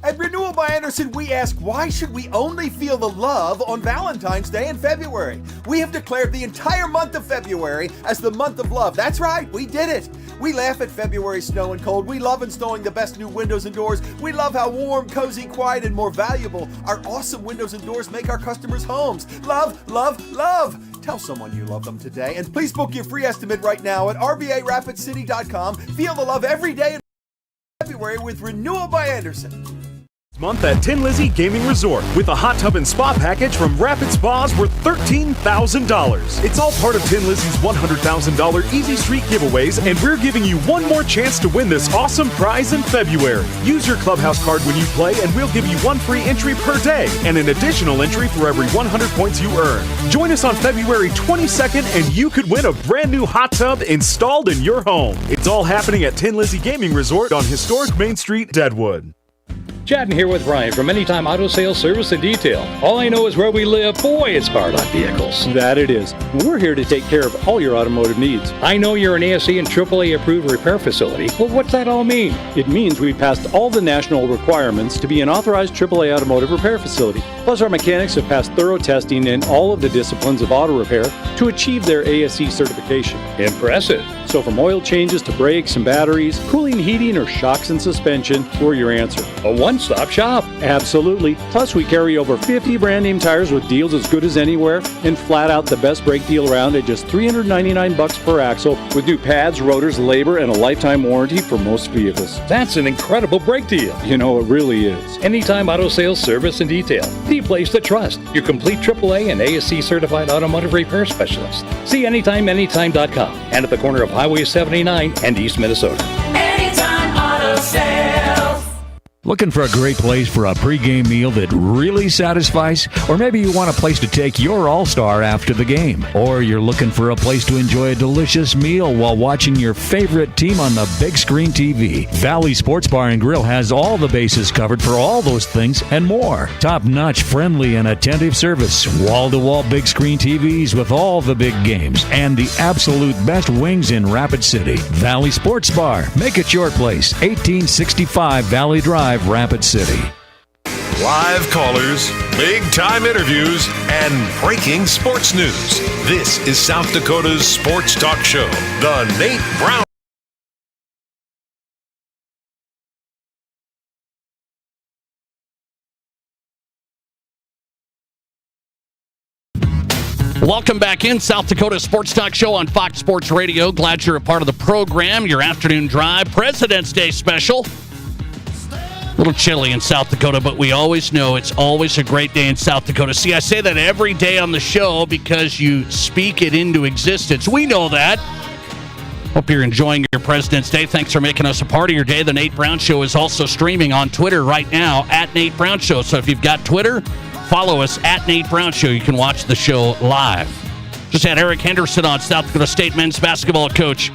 At Renewal by Anderson, we ask, why should we only feel the love on Valentine's Day in February? We have declared the entire month of February as the month of love. That's right, we did it. We laugh at February snow and cold. We love installing the best new windows and doors. We love how warm, cozy, quiet, and more valuable our awesome windows and doors make our customers' homes. Love, love, love. Tell someone you love them today. And please book your free estimate right now at RBARapidCity.com. Feel the love every day in February with Renewal by Anderson. Month at Tin Lizzy Gaming Resort with a hot tub and spa package from Rapid Spas worth $13,000. It's all part of Tin Lizzy's $100,000 Easy Street giveaways, and we're giving you one more chance to win this awesome prize in February. Use your Clubhouse card when you play, and we'll give you one free entry per day and an additional entry for every 100 points you earn. Join us on February 22nd, and you could win a brand new hot tub installed in your home. It's all happening at Tin Lizzy Gaming Resort on historic Main Street, Deadwood. Chatting here with Ryan from Anytime Auto Sales Service and Detail. All I know is where we live, boy, it's hard on vehicles. That it is. We're here to take care of all your automotive needs. I know you're an ASE and AAA approved repair facility. Well, what's that all mean? It means we passed all the national requirements to be an authorized AAA automotive repair facility. Plus, our mechanics have passed thorough testing in all of the disciplines of auto repair to achieve their ASE certification. Impressive. So from oil changes to brakes and batteries, cooling, heating, or shocks and suspension, we're your answer. A one-stop shop. Absolutely. Plus, we carry over 50 brand name tires with deals as good as anywhere, and flat out the best brake deal around at just $399 per axle with new pads, rotors, labor, and a lifetime warranty for most vehicles. That's an incredible brake deal. You know, it really is. Anytime Auto Sales Service and Detail. The place to trust. Your complete AAA and ASE certified automotive repair specialist. See anytime.com and at the corner of Highway 79 and East Minnesota. Anytime Auto Sales. Looking for a great place for a pregame meal that really satisfies? Or maybe you want a place to take your all-star after the game. Or you're looking for a place to enjoy a delicious meal while watching your favorite team on the big screen TV. Valley Sports Bar and Grill has all the bases covered for all those things and more. Top-notch, friendly, and attentive service. Wall-to-wall big screen TVs with all the big games. And the absolute best wings in Rapid City. Valley Sports Bar. Make it your place. 1865 Valley Drive, Rapid City. Live callers, big-time interviews, and breaking sports news. This is South Dakota's Sports Talk Show, The Nate Brown. Welcome back in South Dakota Sports Talk Show on Fox Sports Radio. Glad you're a part of the program. Your afternoon drive, President's Day special. A little chilly in South Dakota, but we always know it's always a great day in South Dakota. See, I say that every day on the show because you speak it into existence. We know that. Hope you're enjoying your President's Day. Thanks for making us a part of your day. The Nate Brown Show is also streaming on Twitter right now at Nate Brown Show. So if you've got Twitter, follow us at Nate Brown Show. You can watch the show live. Just had Eric Henderson on, South Dakota State men's basketball coach.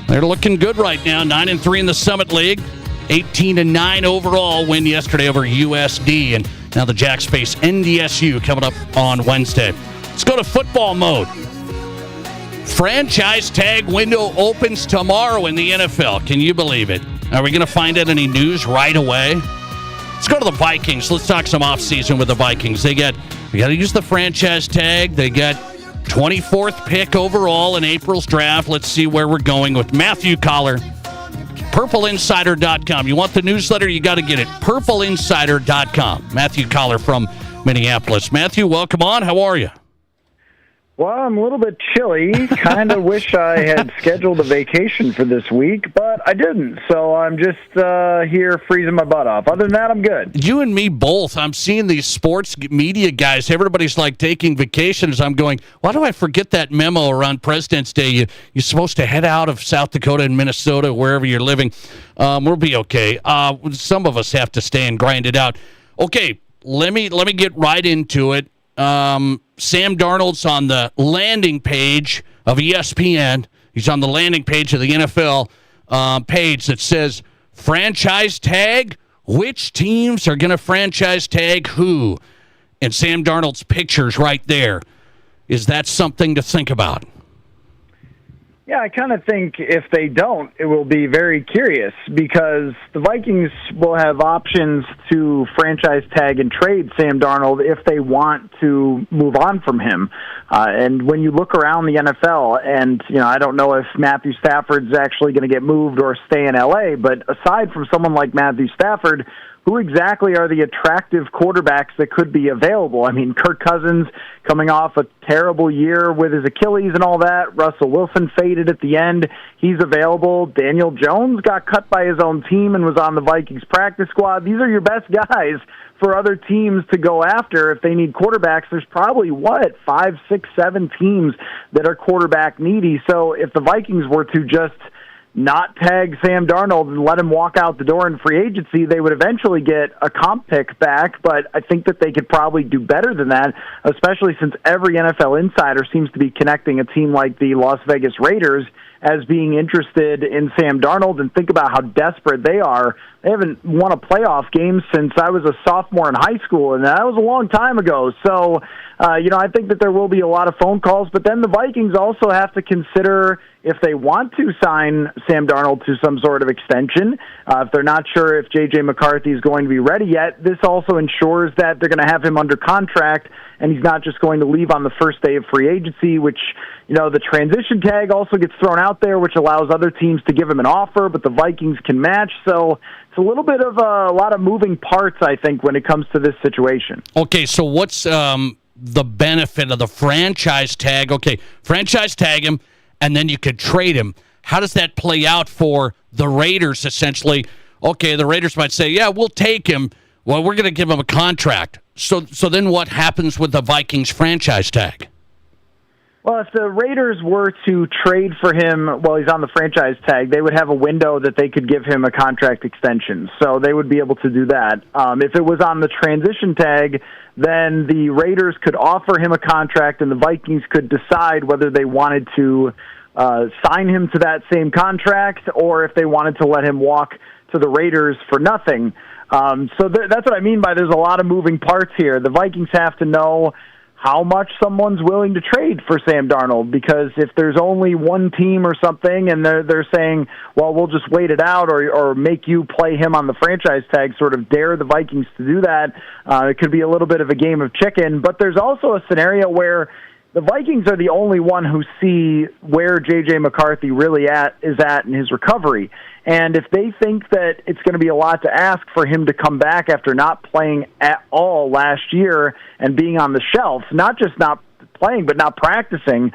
They're looking good right now, 9-3 in the Summit League. 18-9 overall win yesterday over USD. And now the Jacks face NDSU coming up on Wednesday. Let's go to football mode. Franchise tag window opens tomorrow in the NFL. Can you believe it? Are we going to find out any news right away? Let's go to the Vikings. Let's talk some offseason with the Vikings. We got to use the franchise tag. They got 24th pick overall in April's draft. Let's see where we're going with Matthew Collar. PurpleInsider.com. You want the newsletter? You got to get it. PurpleInsider.com. Matthew Collar from Minneapolis. Matthew, welcome on. How are you? Well, I'm a little bit chilly. Kind of wish I had scheduled a vacation for this week, but I didn't. So I'm just here freezing my butt off. Other than that, I'm good. You and me both. I'm seeing these sports media guys. Everybody's like taking vacations. I'm going, why do I forget that memo around President's Day? You're supposed to head out of South Dakota and Minnesota, wherever you're living. We'll be okay. Some of us have to stay and grind it out. Okay, let me get right into it. Sam Darnold's on the landing page of ESPN. He's on the landing page of the NFL page that says franchise tag. Which teams are going to franchise tag who? And Sam Darnold's picture's right there. Is that something to think about? Yeah, I kind of think if they don't, it will be very curious because the Vikings will have options to franchise tag and trade Sam Darnold if they want to move on from him. And when you look around the NFL, and I don't know if Matthew Stafford's actually going to get moved or stay in LA, but aside from someone like Matthew Stafford, who exactly are the attractive quarterbacks that could be available? I mean, Kirk Cousins coming off a terrible year with his Achilles and all that. Russell Wilson faded at the end. He's available. Daniel Jones got cut by his own team and was on the Vikings practice squad. These are your best guys for other teams to go after if they need quarterbacks. There's probably, 5, 6, 7 teams that are quarterback needy. So if the Vikings were to just not tag Sam Darnold and let him walk out the door in free agency, they would eventually get a comp pick back, but I think that they could probably do better than that, especially since every NFL insider seems to be connecting a team like the Las Vegas Raiders as being interested in Sam Darnold. And think about how desperate they are. They haven't won a playoff game since I was a sophomore in high school, and that was a long time ago. So, I think that there will be a lot of phone calls, but then the Vikings also have to consider if they want to sign Sam Darnold to some sort of extension. If they're not sure if J.J. McCarthy is going to be ready yet, this also ensures that they're going to have him under contract, and he's not just going to leave on the first day of free agency, which, the transition tag also gets thrown out there, which allows other teams to give him an offer, but the Vikings can match. So it's a little bit of a lot of moving parts, I think, when it comes to this situation. Okay, so what's the benefit of the franchise tag? Okay, franchise tag him, and then you could trade him. How does that play out for the Raiders, essentially? Okay, the Raiders might say, yeah, we'll take him. Well, we're going to give him a contract. So then what happens with the Vikings franchise tag? Well, if the Raiders were to trade for him while he's on the franchise tag, they would have a window that they could give him a contract extension. So they would be able to do that. If it was on the transition tag, then the Raiders could offer him a contract and the Vikings could decide whether they wanted to sign him to that same contract or if they wanted to let him walk to the Raiders for nothing. So that's what I mean by there's a lot of moving parts here. The Vikings have to know how much someone's willing to trade for Sam Darnold, because if there's only one team or something and they're saying, well, we'll just wait it out or make you play him on the franchise tag, sort of dare the Vikings to do that, it could be a little bit of a game of chicken. But there's also a scenario where the Vikings are the only one who see where J.J. McCarthy really is at in his recovery. And if they think that it's going to be a lot to ask for him to come back after not playing at all last year and being on the shelf, not just not playing but not practicing,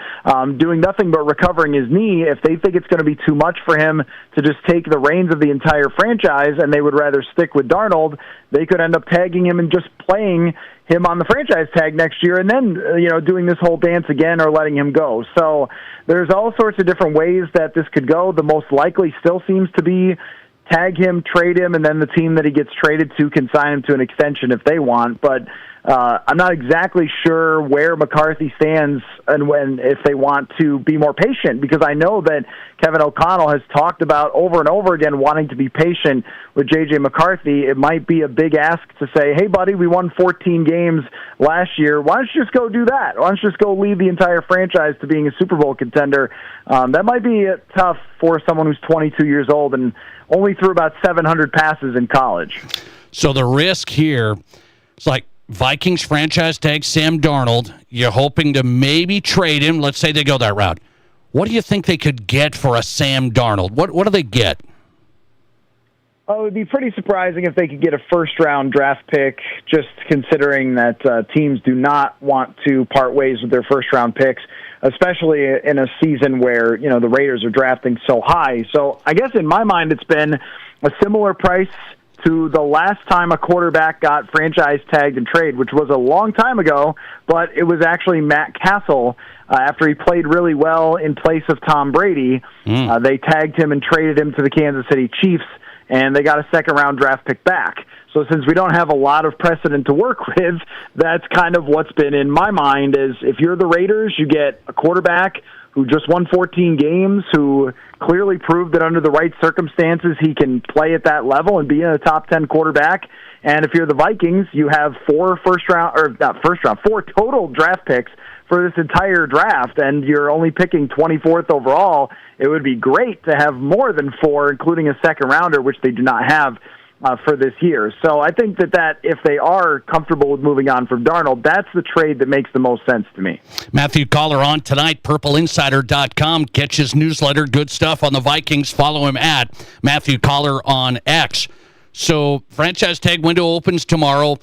doing nothing but recovering his knee, if they think it's going to be too much for him to just take the reins of the entire franchise and they would rather stick with Darnold, they could end up tagging him and just playing him on the franchise tag next year and then, doing this whole dance again or letting him go. So there's all sorts of different ways that this could go. The most likely still seems to be tag him, trade him, and then the team that he gets traded to can sign him to an extension if they want. But I'm not exactly sure where McCarthy stands and if they want to be more patient, because I know that Kevin O'Connell has talked about over and over again wanting to be patient with J.J. McCarthy. It might be a big ask to say, hey, buddy, we won 14 games last year. Why don't you just go do that? Why don't you just go lead the entire franchise to being a Super Bowl contender? That might be tough for someone who's 22 years old and only threw about 700 passes in college. So the risk here, it's like Vikings franchise tag Sam Darnold. You're hoping to maybe trade him. Let's say they go that route. What do you think they could get for a Sam Darnold? What do they get? Oh, it would be pretty surprising if they could get a first-round draft pick, just considering that teams do not want to part ways with their first-round picks, especially in a season where, the Raiders are drafting so high. So I guess in my mind it's been a similar price to the last time a quarterback got franchise tagged and trade, which was a long time ago, but it was actually Matt Castle. After he played really well in place of Tom Brady, they tagged him and traded him to the Kansas City Chiefs, and they got a second-round draft pick back. So since we don't have a lot of precedent to work with, that's kind of what's been in my mind is if you're the Raiders, you get a quarterback who just won 14 games, who clearly proved that under the right circumstances he can play at that level and be a top 10 quarterback. And if you're the Vikings, you have four total draft picks for this entire draft, and you're only picking 24th overall. It would be great to have more than 4, including a second-rounder, which they do not have for this year. So I think that if they are comfortable with moving on from Darnold, that's the trade that makes the most sense to me. Matthew Coller on tonight, PurpleInsider.com. Get his newsletter, good stuff on the Vikings. Follow him at Matthew Coller on X. So franchise tag window opens tomorrow.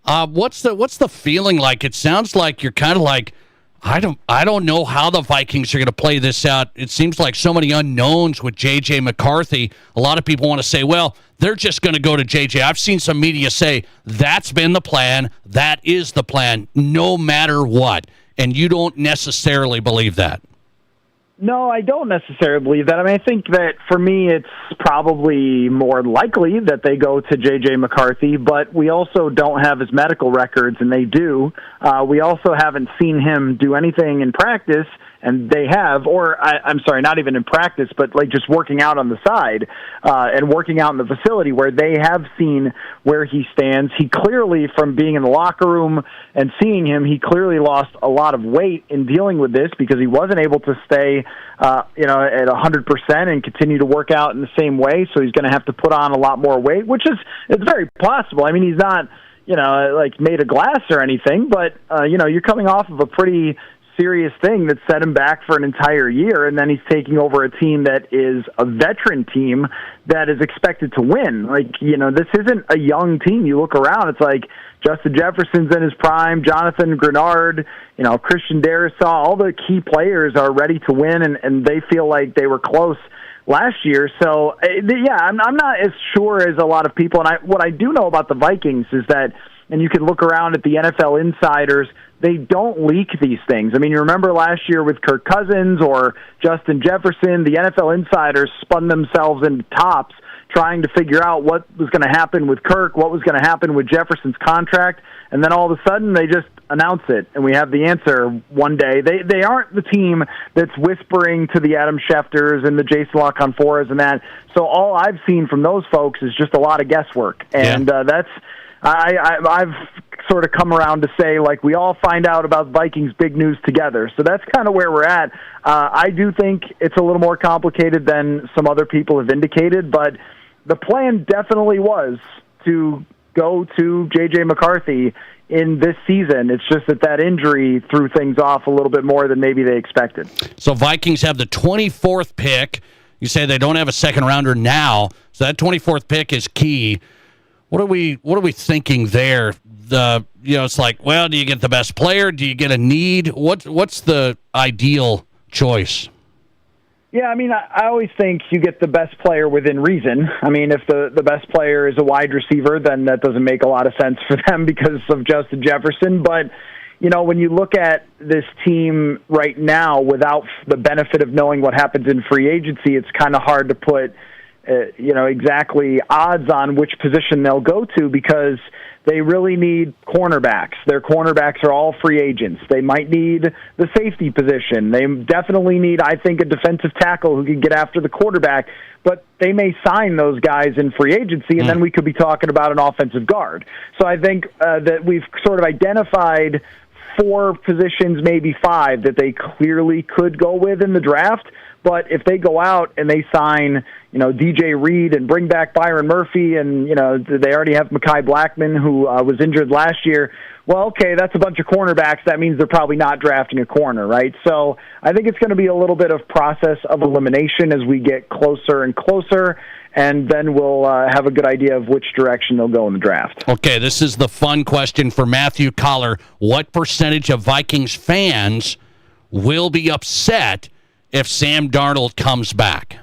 What's the feeling like? It sounds like you're kind of like, I don't know how the Vikings are going to play this out. It seems like so many unknowns with J.J. McCarthy. A lot of people want to say, well, they're just going to go to J.J. I've seen some media say that's been the plan. That is the plan, no matter what. And you don't necessarily believe that. No, I don't necessarily believe that. I mean, I think that for me, it's probably more likely that they go to J.J. McCarthy, but we also don't have his medical records, and they do. We also haven't seen him do anything in practice, and they have, I'm sorry, not even in practice, but like just working out on the side and working out in the facility where they have seen where he stands. He clearly, from being in the locker room and seeing him, he clearly lost a lot of weight in dealing with this because he wasn't able to stay at 100% and continue to work out in the same way. So he's going to have to put on a lot more weight, which it's very possible. I mean, he's not, like made of glass or anything, but, you're coming off of a pretty serious thing that set him back for an entire year, and then he's taking over a team that is a veteran team that is expected to win. This isn't a young team. You look around, it's like Justin Jefferson's in his prime, Jonathan Grenard, Christian Darrisaw, all the key players are ready to win, and they feel like they were close last year. So, I'm not as sure as a lot of people. And what I do know about the Vikings is that, and you can look around at the NFL insiders, they don't leak these things. I mean, you remember last year with Kirk Cousins or Justin Jefferson, the NFL insiders spun themselves into tops trying to figure out what was going to happen with Kirk, what was going to happen with Jefferson's contract, and then all of a sudden they just announce it, and we have the answer one day. They aren't the team that's whispering to the Adam Schefters and the Jason La Canforas and that. So all I've seen from those folks is just a lot of guesswork, and that's I've sort of come around to say, like, we all find out about Vikings big news together. So that's kind of where we're at. I do think it's a little more complicated than some other people have indicated, but the plan definitely was to go to J.J. McCarthy in this season. It's just that injury threw things off a little bit more than maybe they expected. So Vikings have the 24th pick. You say they don't have a second-rounder now, so that 24th pick is key. What are we thinking there? It's like, well, do you get the best player? Do you get a need? What's the ideal choice? Yeah, I mean, I always think you get the best player within reason. I mean, if the best player is a wide receiver, then that doesn't make a lot of sense for them because of Justin Jefferson. But, when you look at this team right now without the benefit of knowing what happens in free agency, it's kind of hard to put exactly odds on which position they'll go to because they really need cornerbacks. Their cornerbacks are all free agents. They might need the safety position. They definitely need, I think, a defensive tackle who can get after the quarterback, but they may sign those guys in free agency, and then we could be talking about an offensive guard. So I think that we've sort of identified 4 positions, maybe 5, that they clearly could go with in the draft. But if they go out and they sign, DJ Reed and bring back Byron Murphy, and, they already have Mekhi Blackman, who was injured last year, well, okay, that's a bunch of cornerbacks. That means they're probably not drafting a corner, right? So I think it's going to be a little bit of process of elimination as we get closer and closer, and then we'll have a good idea of which direction they'll go in the draft. Okay, this is the fun question for Matthew Collar. What percentage of Vikings fans will be upset if Sam Darnold comes back?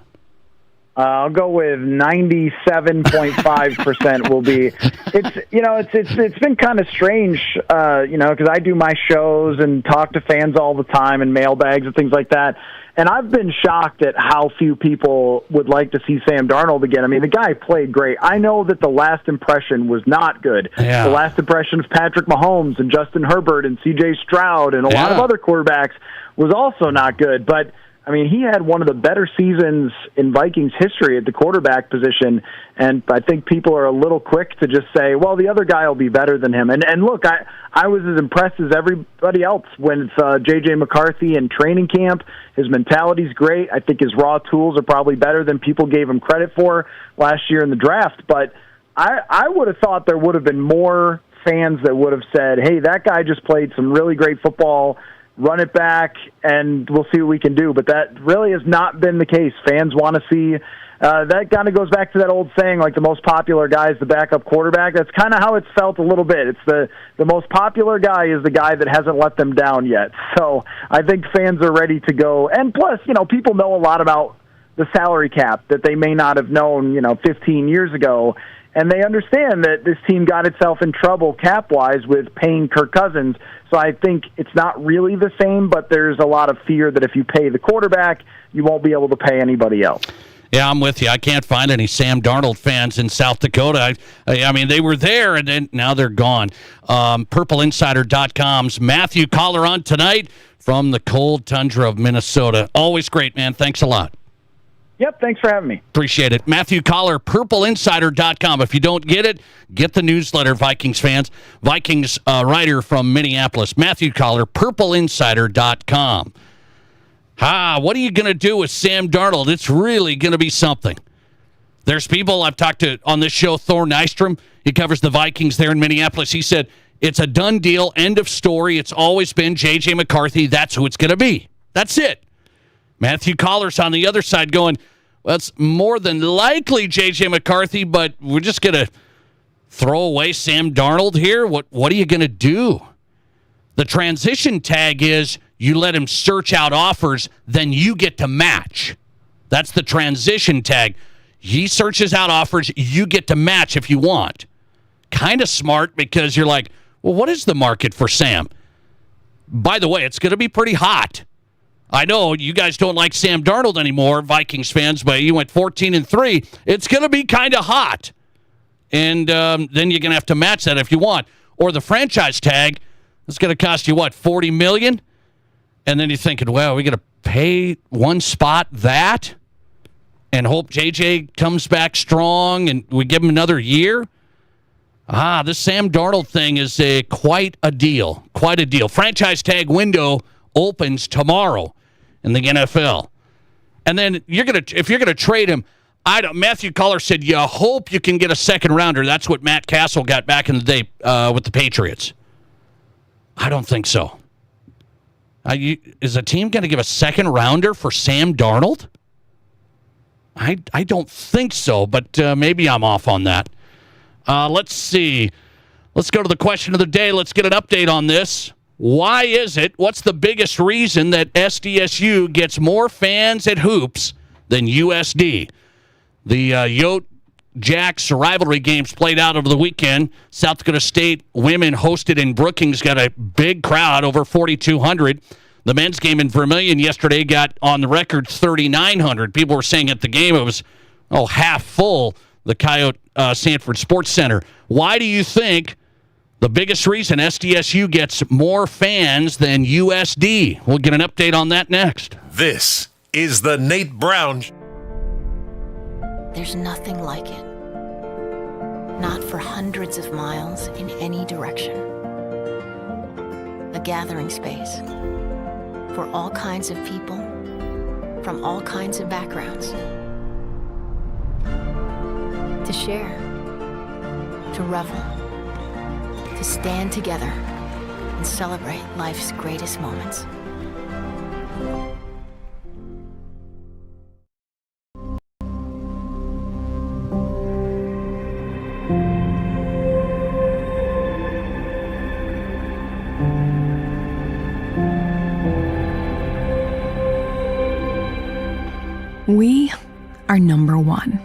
I'll go with 97.5% will be. It's been kind of strange, because I do my shows and talk to fans all the time and mailbags and things like that. And I've been shocked at how few people would like to see Sam Darnold again. I mean, the guy played great. I know that the last impression was not good. Yeah. The last impression of Patrick Mahomes and Justin Herbert and C.J. Stroud and a lot of other quarterbacks was also not good. But I mean, he had one of the better seasons in Vikings history at the quarterback position, and I think people are a little quick to just say, well, the other guy will be better than him. And look, I was as impressed as everybody else when it's J.J. McCarthy in training camp. His mentality's great. I think his raw tools are probably better than people gave him credit for last year in the draft. But I would have thought there would have been more fans that would have said, hey, that guy just played some really great football, run it back, and we'll see what we can do. But that really has not been the case. Fans want to see that kind of goes back to that old saying, like the most popular guy is the backup quarterback. That's kind of how it's felt a little bit. It's the most popular guy is the guy that hasn't let them down yet. So I think fans are ready to go. And plus, people know a lot about the salary cap that they may not have known, 15 years ago. And they understand that this team got itself in trouble cap-wise with paying Kirk Cousins. So I think it's not really the same, but there's a lot of fear that if you pay the quarterback, you won't be able to pay anybody else. Yeah, I'm with you. I can't find any Sam Darnold fans in South Dakota. I mean, they were there, and then now they're gone. PurpleInsider.com's Matthew Collar on tonight from the cold tundra of Minnesota. Always great, man. Thanks a lot. Yep, thanks for having me. Appreciate it. Matthew Collar, PurpleInsider.com. If you don't get it, get the newsletter, Vikings fans. Vikings writer from Minneapolis, Matthew Collar, PurpleInsider.com. What are you going to do with Sam Darnold? It's really going to be something. There's people I've talked to on this show, Thor Nystrom. He covers the Vikings there in Minneapolis. He said, it's a done deal, end of story. It's always been J.J. McCarthy. That's who it's going to be. That's it. Matthew Collar's on the other side going, well, it's more than likely J.J. McCarthy, but we're just going to throw away Sam Darnold here? What are you going to do? The transition tag is you let him search out offers, then you get to match. That's the transition tag. He searches out offers, you get to match if you want. Kind of smart because you're like, well, what is the market for Sam? By the way, it's going to be pretty hot. I know you guys don't like Sam Darnold anymore, Vikings fans, but you went 14-3. It's going to be kind of hot. And then you're going to have to match that if you want. Or the franchise tag, it's going to cost you, $40 million? And then you're thinking, well, we got to pay one spot that and hope JJ comes back strong and we give him another year? This Sam Darnold thing is quite a deal. Quite a deal. Franchise tag window opens tomorrow in the NFL. And then if you're gonna trade him, Matthew Collar said you hope you can get a second rounder. That's what Matt Castle got back in the day with the Patriots. I don't think so. Is a team going to give a second rounder for Sam Darnold? I don't think so, but maybe I'm off on that. Let's see. Let's go to the question of the day. Let's get an update on this. Why is it? What's the biggest reason that SDSU gets more fans at hoops than USD? The Yote-Jacks rivalry games played out over the weekend. South Dakota State women hosted in Brookings got a big crowd, over 4,200. The men's game in Vermillion yesterday got on the record 3,900. People were saying at the game it was half full, the Coyote Sanford Sports Center. Why do you think the biggest reason SDSU gets more fans than USD? We'll get an update on that next. This is the Nate Brown. There's nothing like it. Not for hundreds of miles in any direction. A gathering space for all kinds of people from all kinds of backgrounds. To share, to revel, to stand together and celebrate life's greatest moments. We are number one,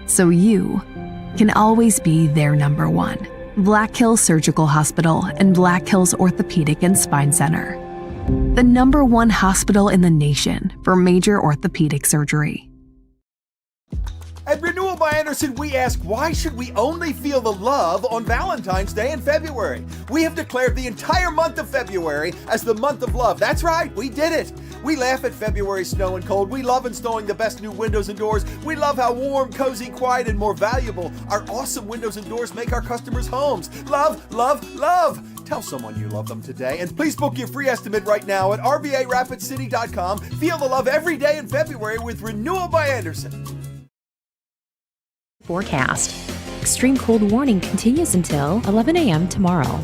so you can always be their number one. Black Hills Surgical Hospital and Black Hills Orthopedic and Spine Center. The number one hospital in the nation for major orthopedic surgery. At Renewal by Anderson, we ask, why should we only feel the love on Valentine's Day in February? We have declared the entire month of February as the month of love. That's right, we did it. We laugh at February snow and cold. We love installing the best new windows and doors. We love how warm, cozy, quiet, and more valuable our awesome windows and doors make our customers' homes. Love, love, love. Tell someone you love them today, and please book your free estimate right now at rvarapidcity.com. Feel the love every day in February with Renewal by Anderson. Forecast. Extreme cold warning continues until 11 a.m. tomorrow.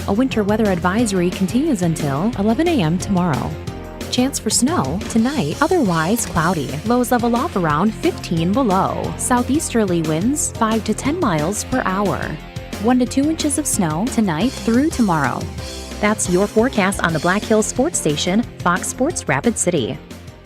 A winter weather advisory continues until 11 a.m. tomorrow. Chance for snow tonight, otherwise cloudy. Lows level off around 15 below. Southeasterly winds 5 to 10 miles per hour. 1 to 2 inches of snow tonight through tomorrow. That's your forecast on the Black Hills Sports Station, Fox Sports Rapid City.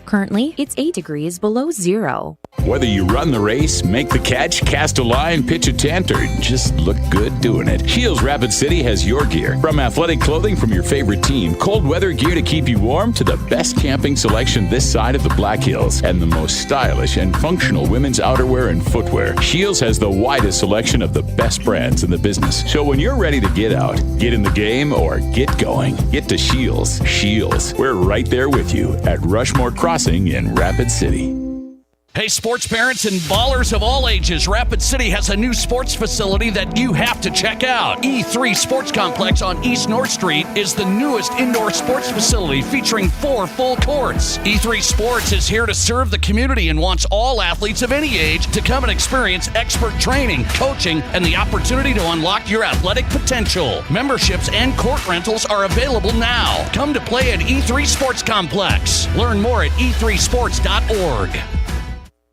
Currently, it's 8 degrees below zero. Whether you run the race, make the catch, cast a line, pitch a tent, or just look good doing it, Shields Rapid City has your gear. From athletic clothing from your favorite team, cold weather gear to keep you warm, to the best camping selection this side of the Black Hills, and the most stylish and functional women's outerwear and footwear. Shields has the widest selection of the best brands in the business. So when you're ready to get out, get in the game, or get going, get to Shields. Shields, we're right there with you at Rushmore Crossing in Rapid City. Hey, sports parents and ballers of all ages, Rapid City has a new sports facility that you have to check out. E3 Sports Complex on East North Street is the newest indoor sports facility featuring 4 full courts. E3 Sports is here to serve the community and wants all athletes of any age to come and experience expert training, coaching, and the opportunity to unlock your athletic potential. Memberships and court rentals are available now. Come to play at E3 Sports Complex. Learn more at e3sports.org.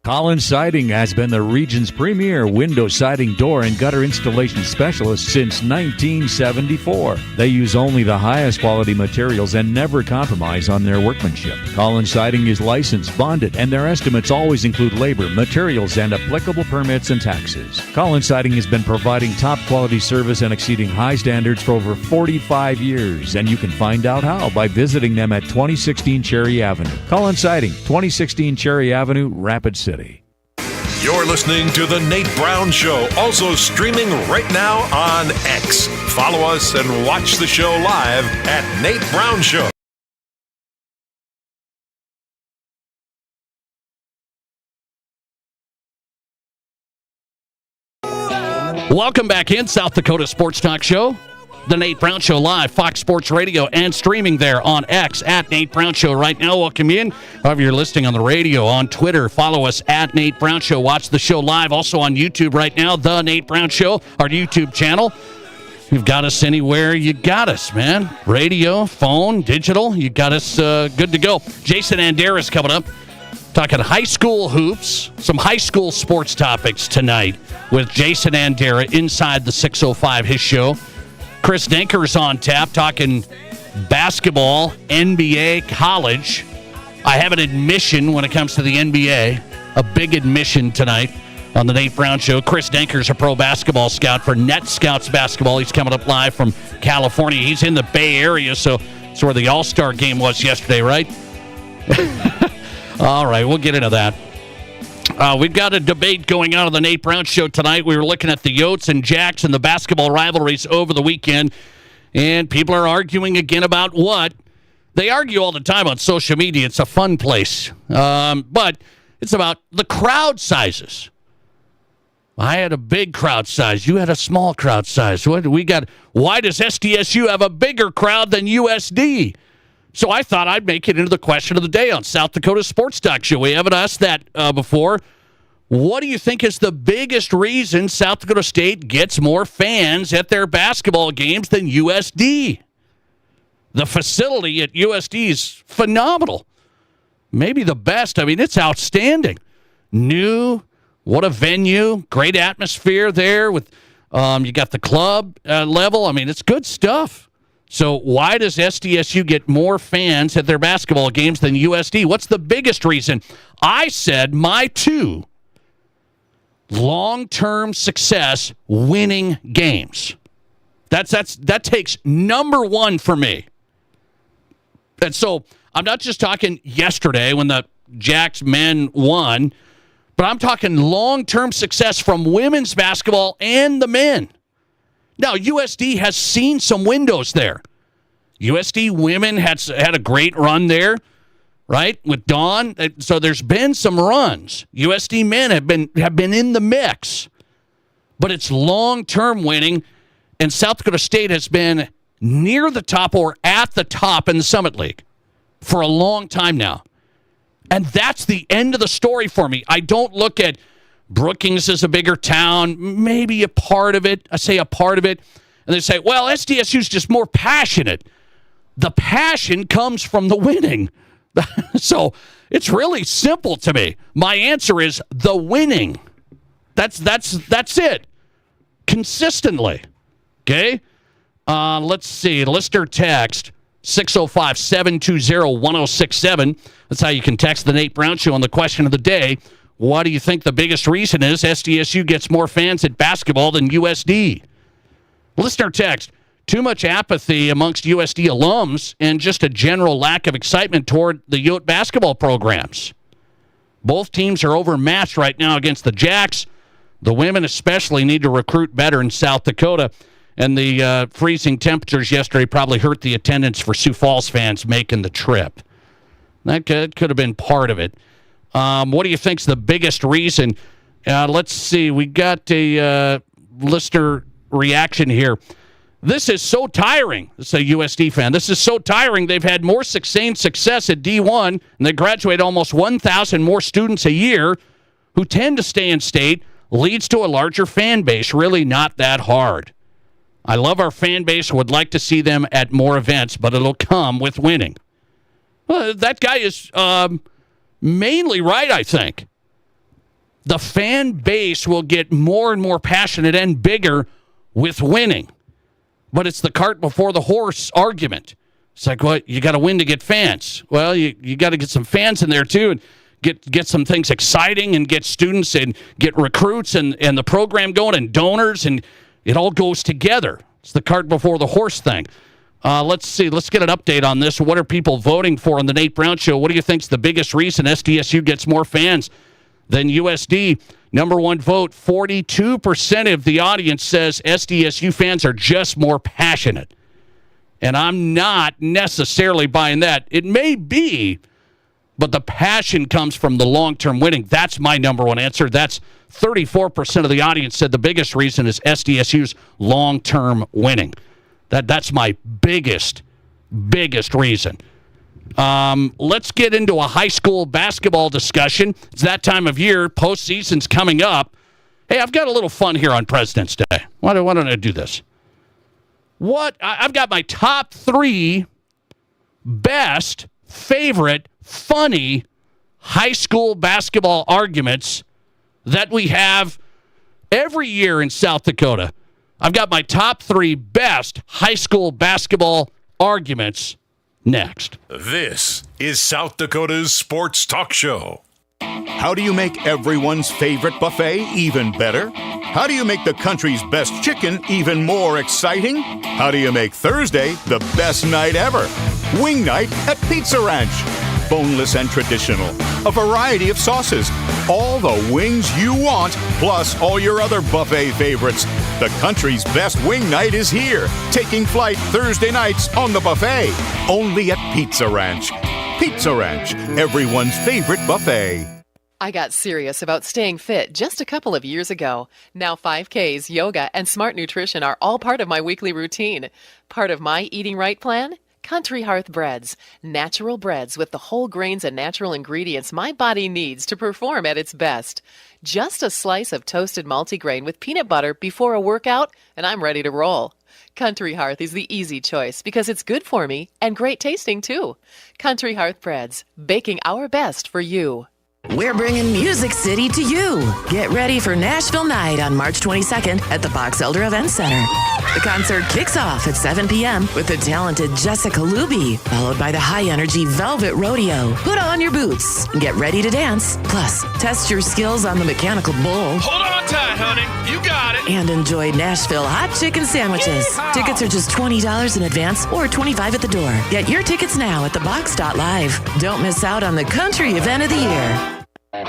Collins Siding has been the region's premier window siding, door, and gutter installation specialist since 1974. They use only the highest quality materials and never compromise on their workmanship. Collins Siding is licensed, bonded, and their estimates always include labor, materials, and applicable permits and taxes. Collins Siding has been providing top quality service and exceeding high standards for over 45 years, and you can find out how by visiting them at 2016 Cherry Avenue. Collins Siding, 2016 Cherry Avenue, Rapid City. You're listening to The Nate Brown Show, also streaming right now on X. Follow us and watch the show live at Nate Brown Show. Welcome back in South Dakota Sports Talk Show. The Nate Brown Show live, Fox Sports Radio, and streaming there on X at Nate Brown Show right now. Welcome in. However, you're listening on the radio, on Twitter, follow us at Nate Brown Show. Watch the show live also on YouTube right now, The Nate Brown Show, our YouTube channel. You've got us anywhere you got us, man. Radio, phone, digital, you got us good to go. Jason Andera is coming up. Talking high school hoops, some high school sports topics tonight with Jason Andera inside the 605, his show. Chris Denker's on tap talking basketball, NBA, college. I have an admission when it comes to the NBA, a big admission tonight on the Nate Brown Show. Chris Denker's a pro basketball scout for Net Scouts Basketball. He's coming up live from California. He's in the Bay Area, so it's where the All-Star game was yesterday, right? All right, we'll get into that. We've got a debate going on the Nate Brown Show tonight. We were looking at the Yotes and Jacks and the basketball rivalries over the weekend, and people are arguing again about what? They argue all the time on social media. It's a fun place. But it's about the crowd sizes. I had a big crowd size. You had a small crowd size. Why does SDSU have a bigger crowd than USD? So I thought I'd make it into the question of the day on South Dakota Sports Talk Show. We haven't asked that before. What do you think is the biggest reason South Dakota State gets more fans at their basketball games than USD? The facility at USD is phenomenal. Maybe the best. I mean, it's outstanding. New, what a venue, great atmosphere there with you got the club level. I mean, it's good stuff. So why does SDSU get more fans at their basketball games than USD? What's the biggest reason? I said my two: long-term success, winning games. That takes number one for me. And so I'm not just talking yesterday when the Jacks men won, but I'm talking long-term success from women's basketball and the men. Now, USD has seen some windows there. USD women had a great run there, right, with Dawn. So there's been some runs. USD men have been in the mix, but it's long-term winning, and South Dakota State has been near the top or at the top in the Summit League for a long time now. And that's the end of the story for me. I don't look at Brookings as a bigger town, maybe a part of it. I say a part of it. And they say, well, SDSU's just more passionate. The passion comes from the winning. So it's really simple to me. My answer is the winning. That's it. Consistently. Okay? Let's see. Listener text 605-720-1067. That's how you can text the Nate Brown Show on the question of the day. What do you think the biggest reason is SDSU gets more fans at basketball than USD? Listener text, too much apathy amongst USD alums and just a general lack of excitement toward the Ute basketball programs. Both teams are overmatched right now against the Jacks. The women especially need to recruit better in South Dakota. And the freezing temperatures yesterday probably hurt the attendance for Sioux Falls fans making the trip. That could have been part of it. What do you think's the biggest reason? Let's see. We got a listener reaction here. This is so tiring. This is a USD fan. This is so tiring. They've had more sustained success at D1, and they graduate almost 1,000 more students a year who tend to stay in state, leads to a larger fan base. Really not that hard. I love our fan base, would like to see them at more events, but it'll come with winning. Well, that guy is mainly right, I think. The fan base will get more and more passionate and bigger with winning. But it's the cart before the horse argument. It's like, well, you got to win to get fans. Well, you got to get some fans in there, too, and get some things exciting and get students and get recruits and the program going and donors, and it all goes together. It's the cart before the horse thing. Let's see. Let's get an update on this. What are people voting for on the Nate Brown Show? What do you think is the biggest reason SDSU gets more fans than USD? Number one vote, 42% of the audience says SDSU fans are just more passionate. And I'm not necessarily buying that. It may be, but the passion comes from the long-term winning. That's my number one answer. That's 34% of the audience said the biggest reason is SDSU's long-term winning. That's my biggest reason. Let's get into a high school basketball discussion. It's that time of year. Postseason's coming up. Hey, I've got a little fun here on President's Day. Why don't I do this? I've got my top 3 best, favorite, funny high school basketball arguments that we have every year in South Dakota. I've got my top 3 best high school basketball arguments next. This is South Dakota's Sports Talk Show. How do you make everyone's favorite buffet even better? How do you make the country's best chicken even more exciting? How do you make Thursday the best night ever? Wing night at Pizza Ranch. Boneless and traditional. A variety of sauces. All the wings you want, plus all your other buffet favorites. The country's best wing night is here, taking flight Thursday nights on the buffet. Only at Pizza Ranch. Pizza Ranch, everyone's favorite buffet. I got serious about staying fit just a couple of years ago. Now 5Ks, yoga, and smart nutrition are all part of my weekly routine. Part of my eating right plan? Country Hearth Breads. Natural breads with the whole grains and natural ingredients my body needs to perform at its best. Just a slice of toasted multigrain with peanut butter before a workout, and I'm ready to roll. Country Hearth is the easy choice because it's good for me and great tasting too. Country Hearth Breads, baking our best for you. We're bringing Music City to you. Get ready for Nashville Night on March 22nd at the Box Elder Event Center. The concert kicks off at 7 p.m. with the talented Jessica Luby, followed by the high-energy Velvet Rodeo. Put on your boots and get ready to dance. Plus, test your skills on the mechanical bull. Hold on tight, honey. You got it. And enjoy Nashville hot chicken sandwiches. Yeehaw! Tickets are just $20 in advance or $25 at the door. Get your tickets now at thebox.live. Don't miss out on the country event of the year.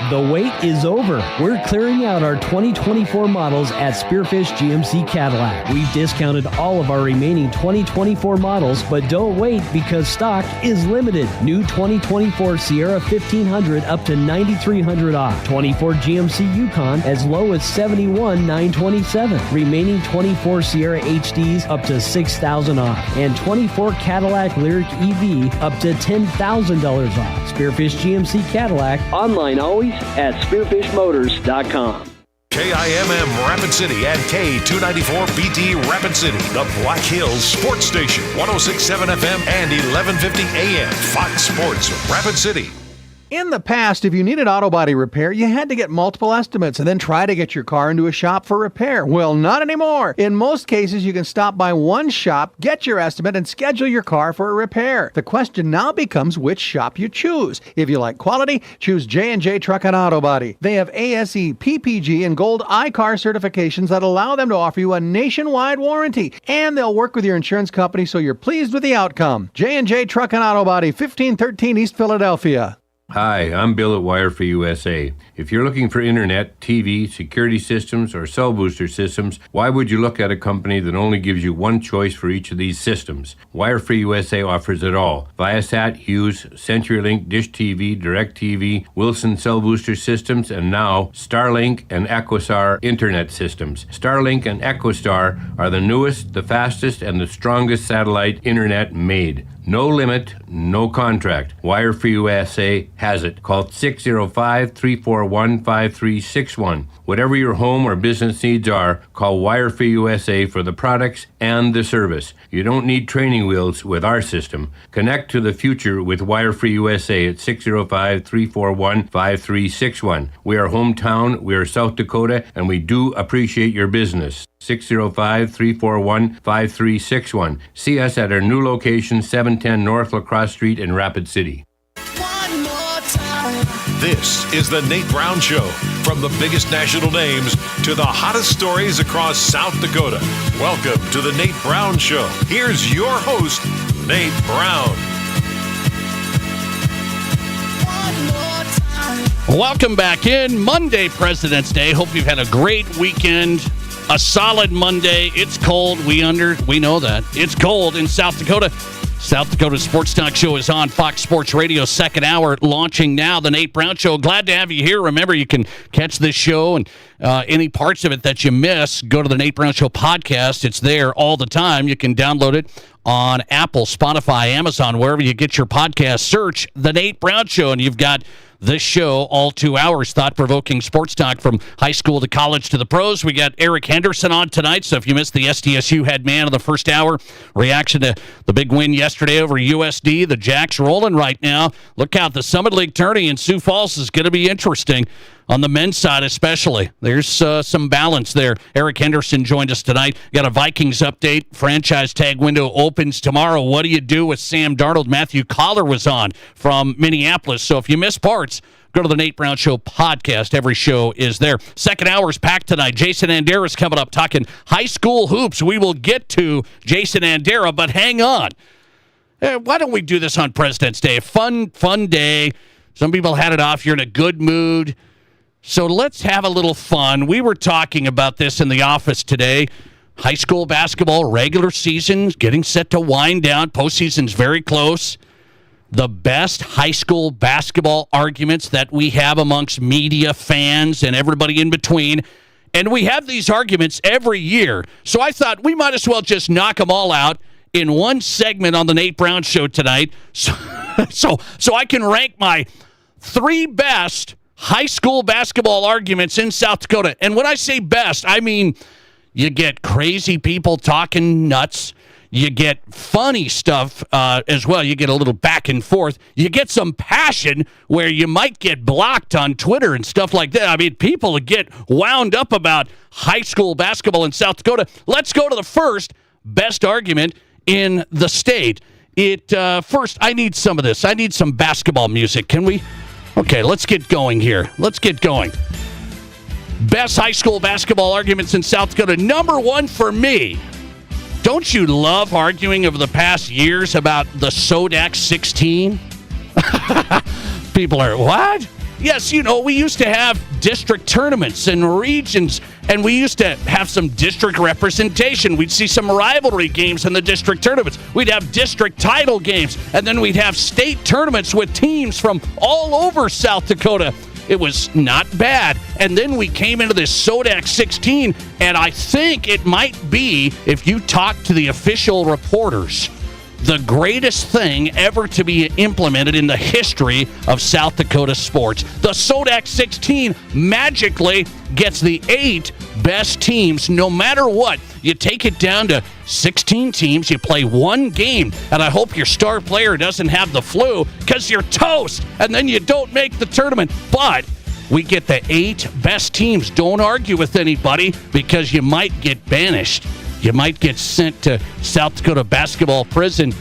The wait is over. We're clearing out our 2024 models at Spearfish GMC Cadillac. We've discounted all of our remaining 2024 models, but don't wait because stock is limited. New 2024 Sierra 1500 up to $9,300 off. 24 GMC Yukon as low as $71,927. Remaining 24 Sierra HDs up to $6,000 off. And 24 Cadillac Lyriq EV up to $10,000 off. Spearfish GMC Cadillac. Online always at spearfishmotors.com. KIMM Rapid City and K294BT Rapid City, the Black Hills Sports Station, 106.7 FM and 1150 AM, Fox Sports Rapid City. In the past, if you needed auto body repair, you had to get multiple estimates and then try to get your car into a shop for repair. Well, not anymore. In most cases, you can stop by one shop, get your estimate, and schedule your car for a repair. The question now becomes which shop you choose. If you like quality, choose J&J Truck and Auto Body. They have ASE, PPG, and Gold iCar certifications that allow them to offer you a nationwide warranty. And they'll work with your insurance company so you're pleased with the outcome. J&J Truck and Auto Body, 1513 East Philadelphia. Hi, I'm Bill at Wire for USA. If you're looking for internet, TV, security systems, or cell booster systems, why would you look at a company that only gives you one choice for each of these systems? Wire for USA offers it all. Viasat, Hughes, CenturyLink, Dish TV, DirecTV, Wilson cell booster systems, and now Starlink and EchoStar internet systems. Starlink and EchoStar are the newest, the fastest, and the strongest satellite internet made. No limit, no contract. Wire for USA has it. Call 605-341-5361. Whatever your home or business needs are, call Wire for USA for the products and the service. You don't need training wheels with our system. Connect to the future with Wire for USA at 605-341-5361. We are hometown, we are South Dakota, and we do appreciate your business. 605-341-5361. See us at our new location, 710 North La Crosse Street in Rapid City. This is the Nate Brown Show. From the biggest national names to the hottest stories across South Dakota. Welcome to the Nate Brown Show. Here's your host, Nate Brown. Welcome back in. Monday, President's Day. Hope you've had a great weekend. A solid Monday. It's cold. We know that. It's cold in South Dakota. South Dakota Sports Talk Show is on Fox Sports Radio, second hour, launching now, the Nate Brown Show. Glad to have you here. Remember, you can catch this show and any parts of it that you miss, go to the Nate Brown Show podcast. It's there all the time. You can download it on Apple, Spotify, Amazon, wherever you get your podcast. Search the Nate Brown Show, and you've got this show, all 2 hours, thought-provoking sports talk from high school to college to the pros. We got Eric Henderson on tonight, so if you missed the SDSU head man of the first hour, reaction to the big win yesterday over USD, the Jacks rolling right now. Look out, the Summit League tourney in Sioux Falls is going to be interesting. On the men's side especially. There's some balance there. Eric Henderson joined us tonight. Got a Vikings update. Franchise tag window opens tomorrow. What do you do with Sam Darnold? Matthew Collar was on from Minneapolis. So if you miss parts, go to the Nate Brown Show podcast. Every show is there. Second hour's packed tonight. Jason Andera is coming up talking high school hoops. We will get to Jason Andera, but hang on. Why don't we do this on President's Day? A fun day. Some people had it off. You're in a good mood. So let's have a little fun. We were talking about this in the office today. High school basketball, regular season, getting set to wind down. Postseason's very close. The best high school basketball arguments that we have amongst media, fans, and everybody in between. And we have these arguments every year. So I thought we might as well just knock them all out in one segment on the Nate Brown Show tonight, so I can rank my 3 best high school basketball arguments in South Dakota. And when I say best, I mean you get crazy people talking nuts. You get funny stuff as well. You get a little back and forth. You get some passion where you might get blocked on Twitter and stuff like that. I mean, people get wound up about high school basketball in South Dakota. Let's go to the first best argument in the state. First, I need some of this. I need some basketball music. Can we? Okay, let's get going here. Let's get going. Best high school basketball arguments in South Dakota. Number 1 for me. Don't you love arguing over the past years about the Sodak 16? People are, what? Yes, we used to have district tournaments and regions, and we used to have some district representation. We'd see some rivalry games in the district tournaments. We'd have district title games, and then we'd have state tournaments with teams from all over South Dakota. It was not bad. And then we came into this Sodak 16, and I think it might be, if you talk to the official reporters, the greatest thing ever to be implemented in the history of South Dakota sports. The Sodak 16 magically gets the 8 best teams no matter what. You take it down to 16 teams, you play 1 game, and I hope your star player doesn't have the flu because you're toast, and then you don't make the tournament. But we get the 8 best teams. Don't argue with anybody because you might get banished. You might get sent to South Dakota basketball prison.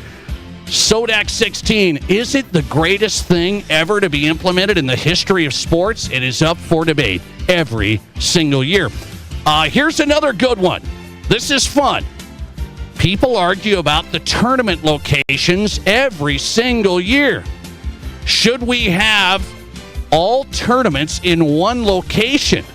Sodak 16, is it the greatest thing ever to be implemented in the history of sports? It is up for debate every single year. Here's another good one. This is fun. People argue about the tournament locations every single year. Should we have all tournaments in one location?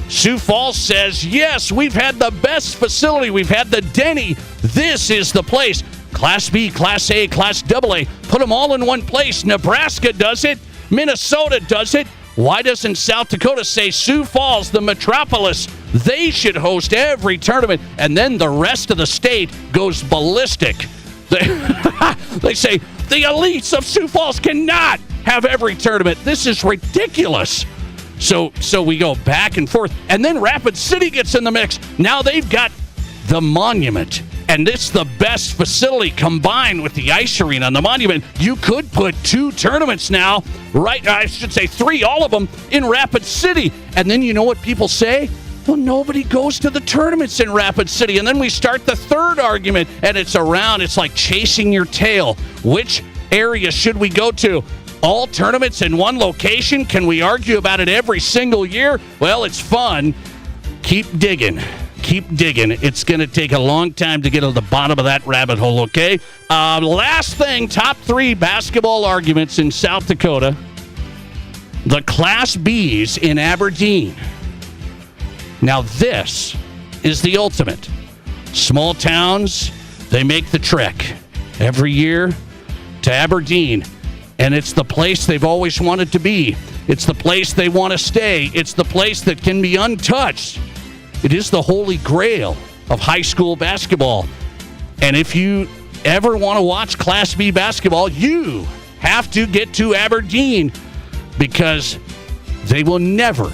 Sioux Falls says, yes, we've had the best facility. We've had the Denny. This is the place. Class B, Class A, Class AA. Put them all in one place. Nebraska does it. Minnesota does it. Why doesn't South Dakota say Sioux Falls, the metropolis, they should host every tournament, and then the rest of the state goes ballistic? They say the elites of Sioux Falls cannot have every tournament. This is ridiculous. So we go back and forth, and then Rapid City gets in the mix. Now they've got the Monument, and it's the best facility combined with the ice arena and the Monument. You could put 2 tournaments now, right? I should say 3, all of them in Rapid City. And then you know what people say? Well, nobody goes to the tournaments in Rapid City. And then we start the third argument, and it's like chasing your tail. Which area should we go to? All tournaments in one location? Can we argue about it every single year? Well, it's fun. Keep digging. Keep digging. It's going to take a long time to get to the bottom of that rabbit hole, okay? Last thing, top 3 basketball arguments in South Dakota. The Class Bs in Aberdeen. Now, this is the ultimate. Small towns, they make the trek every year to Aberdeen. And it's the place they've always wanted to be. It's the place they want to stay. It's the place that can be untouched. It is the holy grail of high school basketball. And if you ever want to watch Class B basketball, you have to get to Aberdeen because they will never,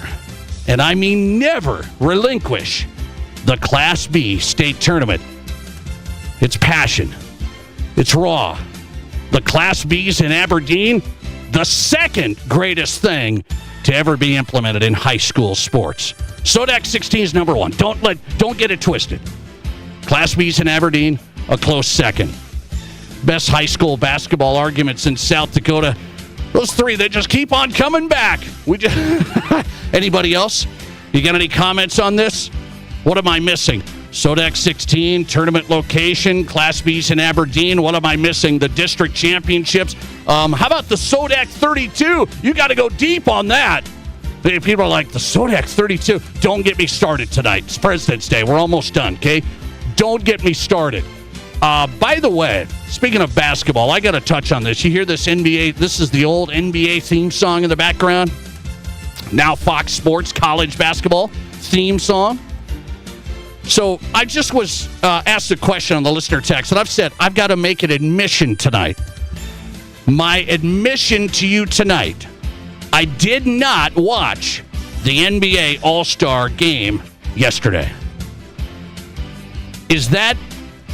and I mean never, relinquish the Class B state tournament. It's passion. It's raw. The Class Bs in Aberdeen, the second greatest thing to ever be implemented in high school sports. Sodak 16 is number 1. Don't get it twisted. Class Bs in Aberdeen, a close second. Best high school basketball arguments in South Dakota. Those 3, they just keep on coming back. Anybody else? You got any comments on this? What am I missing? Sodak 16, tournament location, Class Bs in Aberdeen. What am I missing? The district championships. How about the Sodak 32? You got to go deep on that. People are like, the Sodak 32. Don't get me started tonight. It's President's Day. We're almost done, okay? Don't get me started. By the way, speaking of basketball, I got to touch on this. You hear this NBA? This is the old NBA theme song in the background. Now Fox Sports college basketball theme song. So I just was asked a question on the listener text, and I've said I've got to make an admission tonight. My admission to you tonight, I did not watch the NBA All-Star Game yesterday. Is that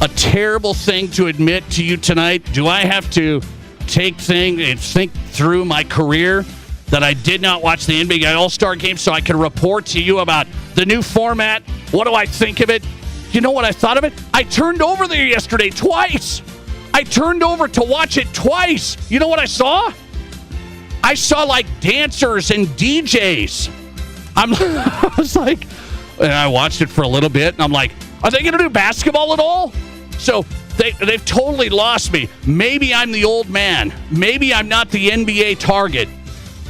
a terrible thing to admit to you tonight? Do I have to think through my career that I did not watch the NBA All-Star Game so I can report to you about the new format? What do I think of it? You know what I thought of it? I turned over there yesterday twice. I turned over to watch it twice. You know what I saw? I saw like dancers and DJs. I was like, and I watched it for a little bit, and I'm like, are they going to do basketball at all? So they've totally lost me. Maybe I'm the old man. Maybe I'm not the NBA target.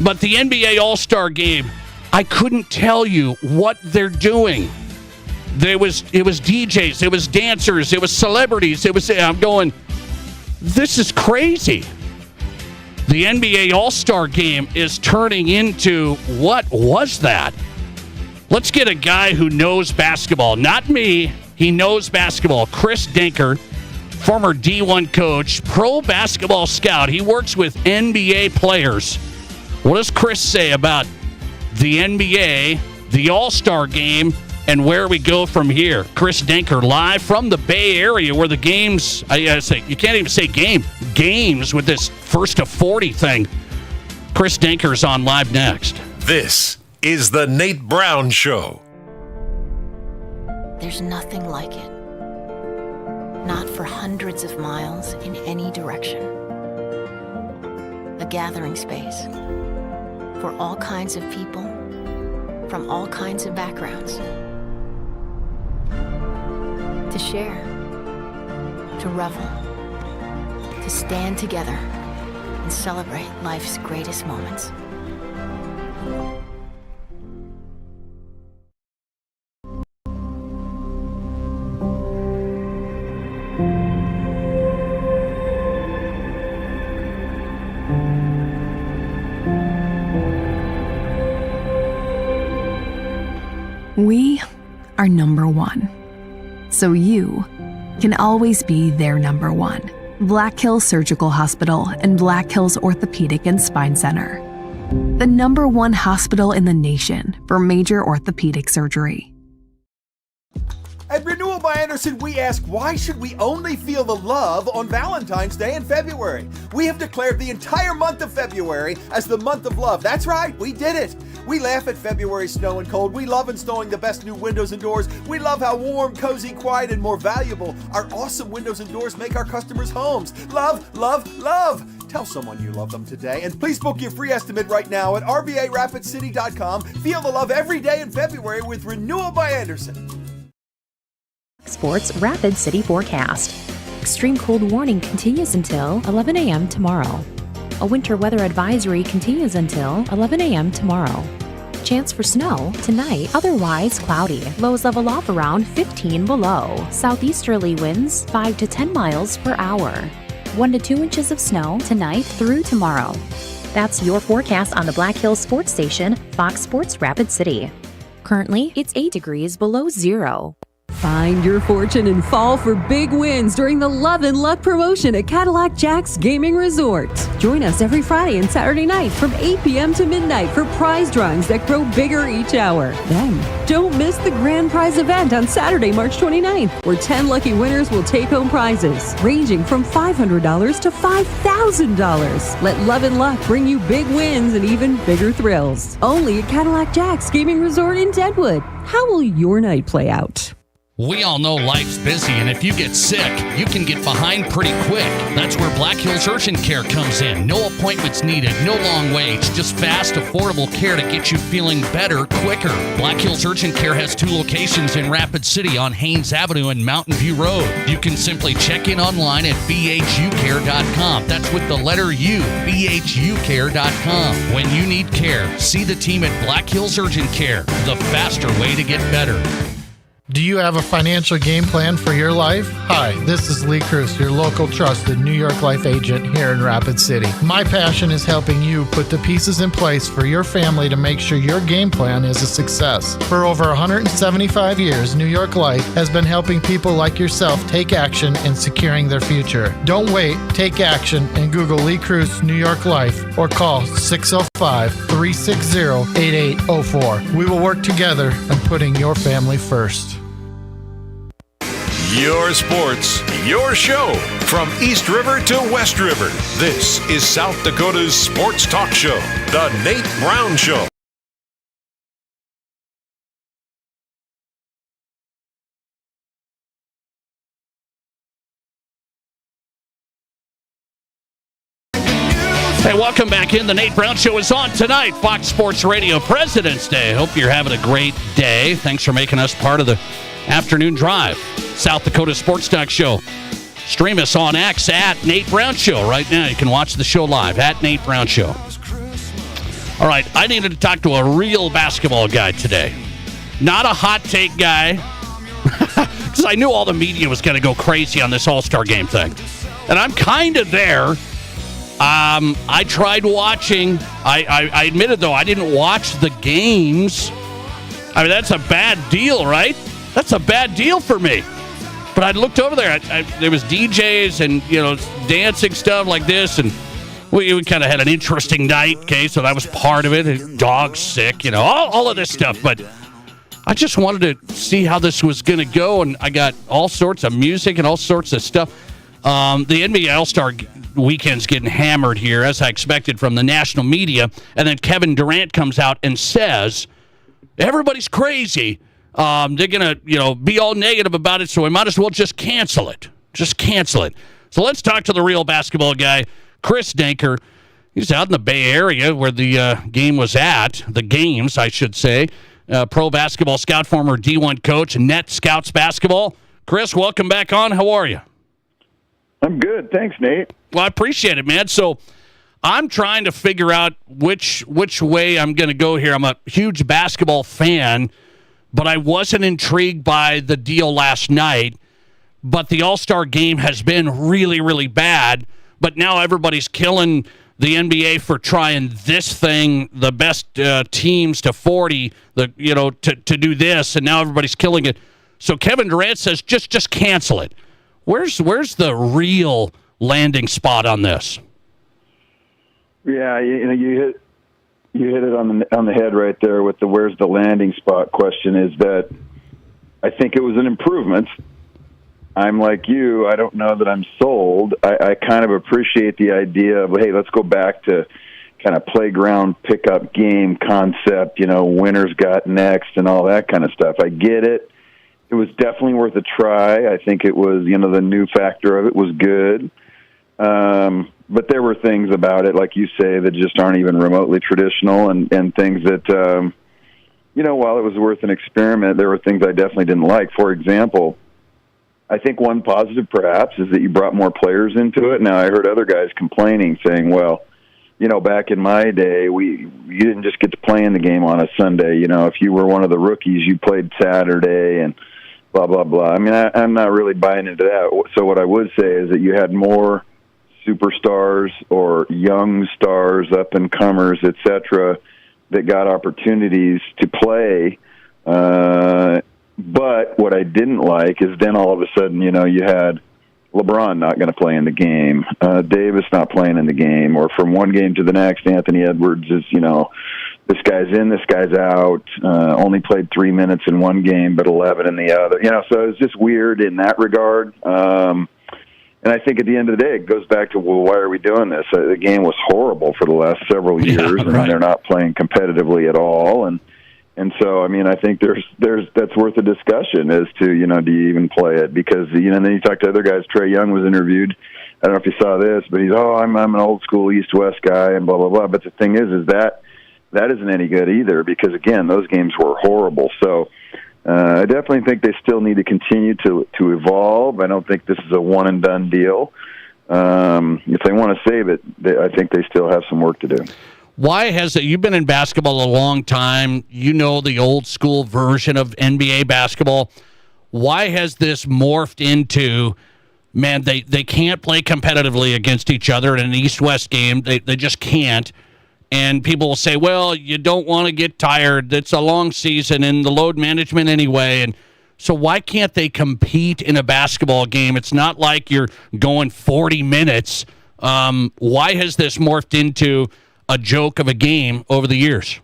But the NBA All-Star Game, I couldn't tell you what they're doing. It was DJs, it was dancers, it was celebrities. I'm going, this is crazy. The NBA All-Star Game is turning into, what was that? Let's get a guy who knows basketball. Not me. He knows basketball. Chris Denker, former D1 coach, pro basketball scout. He works with NBA players. What does Chris say about the NBA, the All-Star Game, and where we go from here? Chris Denker live from the Bay Area where the games, you can't even say games with this first to 40 thing. Chris Denker's on live next. This is the Nate Brown Show. There's nothing like it. Not for hundreds of miles in any direction. A gathering space for all kinds of people from all kinds of backgrounds. To share, to revel, to stand together and celebrate life's greatest moments. We are number one. So you can always be their number one. Black Hills Surgical Hospital and Black Hills Orthopedic and Spine Center. The number one hospital in the nation for major orthopedic surgery. At Renewal by Andersen, we ask, why should we only feel the love on Valentine's Day in February? We have declared the entire month of February as the month of love. That's right, we did it. We laugh at February's snow and cold. We love installing the best new windows and doors. We love how warm, cozy, quiet, and more valuable our awesome windows and doors make our customers' homes. Love, love, love. Tell someone you love them today, and please book your free estimate right now at RBARapidCity.com. Feel the love every day in February with Renewal by Andersen. Sports Rapid City Forecast. Extreme cold warning continues until 11 a.m. tomorrow. A winter weather advisory continues until 11 a.m. tomorrow. Chance for snow tonight, otherwise cloudy. Lows level off around 15 below. Southeasterly winds 5 to 10 miles per hour. 1 to 2 inches of snow tonight through tomorrow. That's your forecast on the Black Hills Sports Station, Fox Sports Rapid City. Currently, it's 8 degrees below zero. Find your fortune and fall for big wins during the Love and Luck promotion at Cadillac Jack's Gaming Resort. Join us every Friday and Saturday night from 8 p.m. to midnight for prize drawings that grow bigger each hour. Then, don't miss the grand prize event on Saturday, March 29th, where 10 lucky winners will take home prizes ranging from $500 to $5,000. Let Love and Luck bring you big wins and even bigger thrills. Only at Cadillac Jack's Gaming Resort in Deadwood. How will your night play out? We all know life's busy, and if you get sick, you can get behind pretty quick. That's where Black Hills Urgent Care comes in. No appointments needed, no long waits, just fast, affordable care to get you feeling better quicker. Black Hills Urgent Care has 2 locations in Rapid City on Haynes Avenue and Mountain View Road. You can simply check in online at bhucare.com. That's with the letter U, bhucare.com. When you need care, see the team at Black Hills Urgent Care, the faster way to get better. Do you have a financial game plan for your life? Hi, this is Lee Cruz, your local trusted New York Life agent here in Rapid City. My passion is helping you put the pieces in place for your family to make sure your game plan is a success. For over 175 years, New York Life has been helping people like yourself take action in securing their future. Don't wait, take action and Google Lee Cruz New York Life or call 605-360-8804. We will work together on putting your family first. Your sports, your show. From East River to West River, this is South Dakota's sports talk show, The Nate Brown Show. Hey, welcome back in. The Nate Brown Show is on tonight, Fox Sports Radio President's Day. Hope you're having a great day. Thanks for making us part of the afternoon drive. South Dakota Sports Talk Show. Stream us on X at Nate Brown Show. Right now, you can watch the show live at Nate Brown Show. All right, I needed to talk to a real basketball guy today. Not a hot take guy, because I knew all the media was going to go crazy on this All-Star Game thing. And I'm kind of there. I tried watching. I admitted, though, I didn't watch the games. I mean, that's a bad deal, right? That's a bad deal for me. But I looked over there. There was DJs and, dancing stuff like this. And we kind of had an interesting night, okay? So that was part of it. Dog's sick, all of this stuff. But I just wanted to see how this was going to go. And I got all sorts of music and all sorts of stuff. The NBA All-Star weekend's getting hammered here, as I expected from the national media. And then Kevin Durant comes out and says, everybody's crazy. They're going to, be all negative about it, so we might as well just cancel it. Just cancel it. So let's talk to the real basketball guy, Chris Danker. He's out in the Bay Area where the game was at, the games, I should say. Pro basketball scout, former D1 coach, Net Scouts basketball. Chris, welcome back on. How are you? I'm good. Thanks, Nate. Well, I appreciate it, man. So I'm trying to figure out which way I'm going to go here. I'm a huge basketball fan, but I wasn't intrigued by the deal last night. But the All-Star Game has been really, really bad. But now everybody's killing the NBA for trying this thing, the best teams to 40, to do this, and now everybody's killing it. So Kevin Durant says, just cancel it. Where's the real landing spot on this? Yeah, you hit it on the head right there with the where's the landing spot question. Is that I think it was an improvement. I'm like you. I don't know that I'm sold. I kind of appreciate the idea of, hey, let's go back to kind of playground pickup game concept. Winners got next and all that kind of stuff. I get it. It was definitely worth a try. I think it was, the new factor of it was good. But there were things about it, like you say, that just aren't even remotely traditional and things that, while it was worth an experiment, there were things I definitely didn't like. For example, I think one positive perhaps is that you brought more players into it. Now, I heard other guys complaining, saying, well, back in my day, you didn't just get to play in the game on a Sunday. If you were one of the rookies, you played Saturday and blah, blah, blah. I mean, I'm not really buying into that. So what I would say is that you had more superstars or young stars, up-and-comers, et cetera, that got opportunities to play. But what I didn't like is then all of a sudden, you had LeBron not going to play in the game, Davis not playing in the game, or from one game to the next, Anthony Edwards is, this guy's in, this guy's out, only played 3 minutes in one game, but 11 in the other. So it was just weird in that regard. And I think at the end of the day, it goes back to, well, why are we doing this? The game was horrible for the last several years, and they're not playing competitively at all. And so, I mean, I think that's worth a discussion as to, do you even play it? Because, then you talk to other guys. Trae Young was interviewed. I don't know if you saw this, but he's, I'm an old school East-West guy and blah, blah, blah. But the thing is that isn't any good either because, again, those games were horrible. So I definitely think they still need to continue to evolve. I don't think this is a one-and-done deal. If they want to save it, I think they still have some work to do. Why has it? You've been in basketball a long time. You know the old school version of NBA basketball. why has this morphed into, man, they can't play competitively against each other in an East-West game. They just can't. And people will say, well, you don't want to get tired. It's a long season and the load management anyway. And so why can't they compete in a basketball game? It's not like you're going 40 minutes. Why has this morphed into a joke of a game over the years?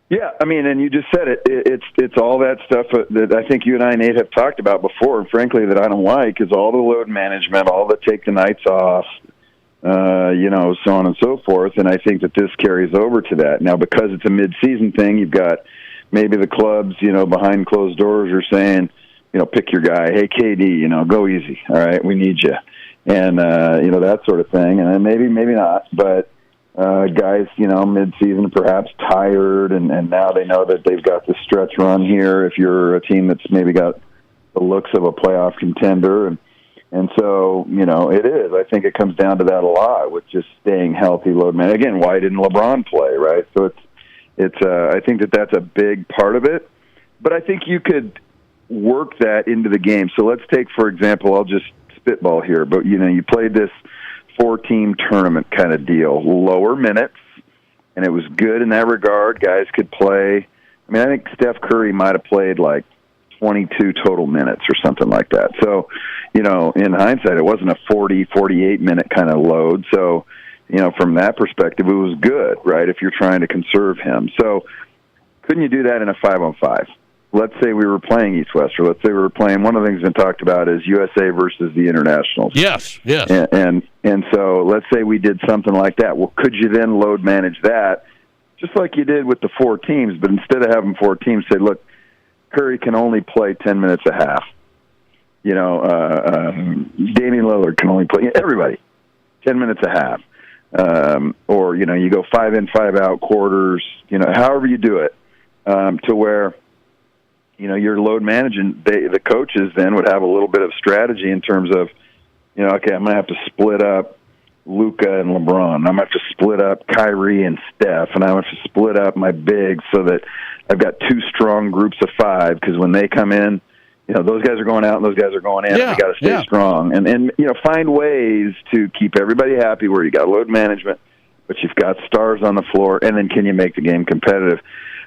Yeah, I mean, and you just said it. It's all that stuff that I think you and I, Nate, have talked about before, and frankly, that I don't like, is all the load management, all the take the nights off, so on and so forth. And I think that this carries over to that. Now, because it's a mid-season thing, you've got maybe the clubs, behind closed doors are saying, pick your guy. Hey, KD, go easy. All right, we need you. And, that sort of thing. And then maybe not. But guys, mid-season perhaps tired, and now they know that they've got this stretch run here if you're a team that's maybe got the looks of a playoff contender. And so, it is. I think it comes down to that a lot with just staying healthy, load man. Again, why didn't LeBron play, right? So I think that's a big part of it. But I think you could work that into the game. So let's take, for example, I'll just spitball here, but, you played this 4-team tournament kind of deal, lower minutes, and it was good in that regard. Guys could play. I mean, I think Steph Curry might have played like 22 total minutes or something like that. So, in hindsight, it wasn't a 40, 48-minute kind of load. So, from that perspective, it was good, right, if you're trying to conserve him. So couldn't you do that in a 5-on-5? Let's say we were playing East-West, or let's say we were playing, one of the things that's been talked about is USA versus the Internationals. Yes. And so let's say we did something like that. Well, could you then load manage that, just like you did with the 4 teams, but instead of having 4 teams, say, look, Curry can only play 10 minutes a half. Damian Lillard can only play, everybody, 10 minutes a half. Or, you go 5 in, 5 out quarters, however you do it, to where, you're load managing. The coaches then would have a little bit of strategy in terms of, okay, I'm going to have to split up Luka and LeBron. I'm going to have to split up Kyrie and Steph, and I'm going to have to split up my bigs so that I've got 2 strong groups of 5, because when they come in, those guys are going out and those guys are going in. Yeah, and we got to stay strong. And find ways to keep everybody happy where you got load management, but you've got stars on the floor, and then can you make the game competitive?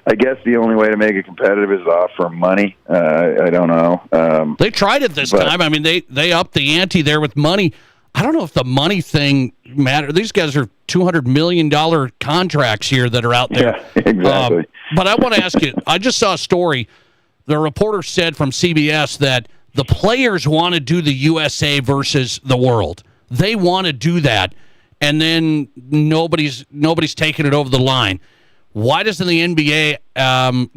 I guess the only way to make it competitive is offer money. I don't know. They tried it this time. I mean, they upped the ante there with money. I don't know if the money thing matters. These guys are $200 million contracts here that are out there. Yeah, exactly. But I want to ask you, I just saw a story. The reporter said from CBS that the players want to do the USA versus the world. They want to do that, and then nobody's taking it over the line. Why doesn't the NBA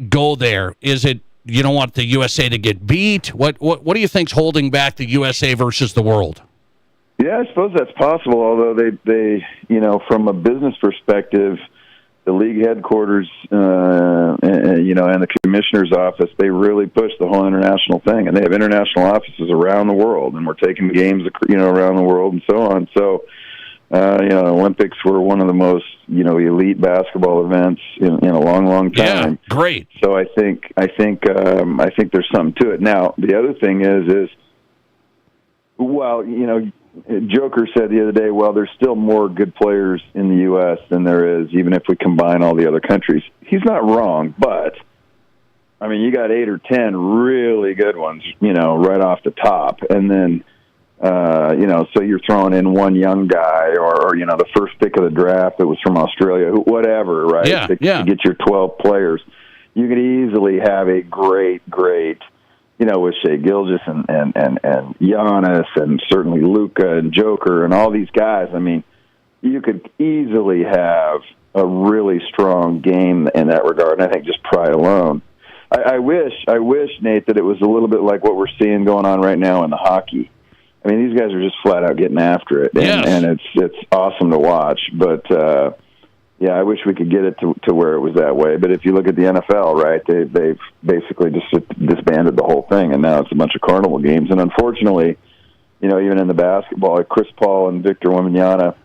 go there? Is it you don't want the USA to get beat? What do you think's holding back the USA versus the world? Yeah, I suppose that's possible. Although they from a business perspective, the league headquarters, and the commissioner's office, they really push the whole international thing, and they have international offices around the world, and we're taking games, around the world and so on. So, Olympics were one of the most, elite basketball events in a long, long time. Yeah, great. So I think there's something to it. Now, the other thing is, Joker said the other day, well, there's still more good players in the U.S. than there is, even if we combine all the other countries. He's not wrong, but, I mean, you got 8 or 10 really good ones, right off the top. And then, so you're throwing in one young guy or the first pick of the draft that was from Australia, whatever, right? Yeah, to get your 12 players. You could easily have a great, with Shai Gilgeous and Giannis and certainly Luka and Joker and all these guys. I mean, you could easily have a really strong game in that regard, and I think just pride alone. I wish, Nate, that it was a little bit like what we're seeing going on right now in the hockey. I mean, these guys are just flat out getting after it, and it's awesome to watch. But I wish we could get it to where it was that way. But if you look at the NFL, right, they've basically just disbanded the whole thing, and now it's a bunch of carnival games. And unfortunately, even in the basketball, like Chris Paul and Victor Wembanyama,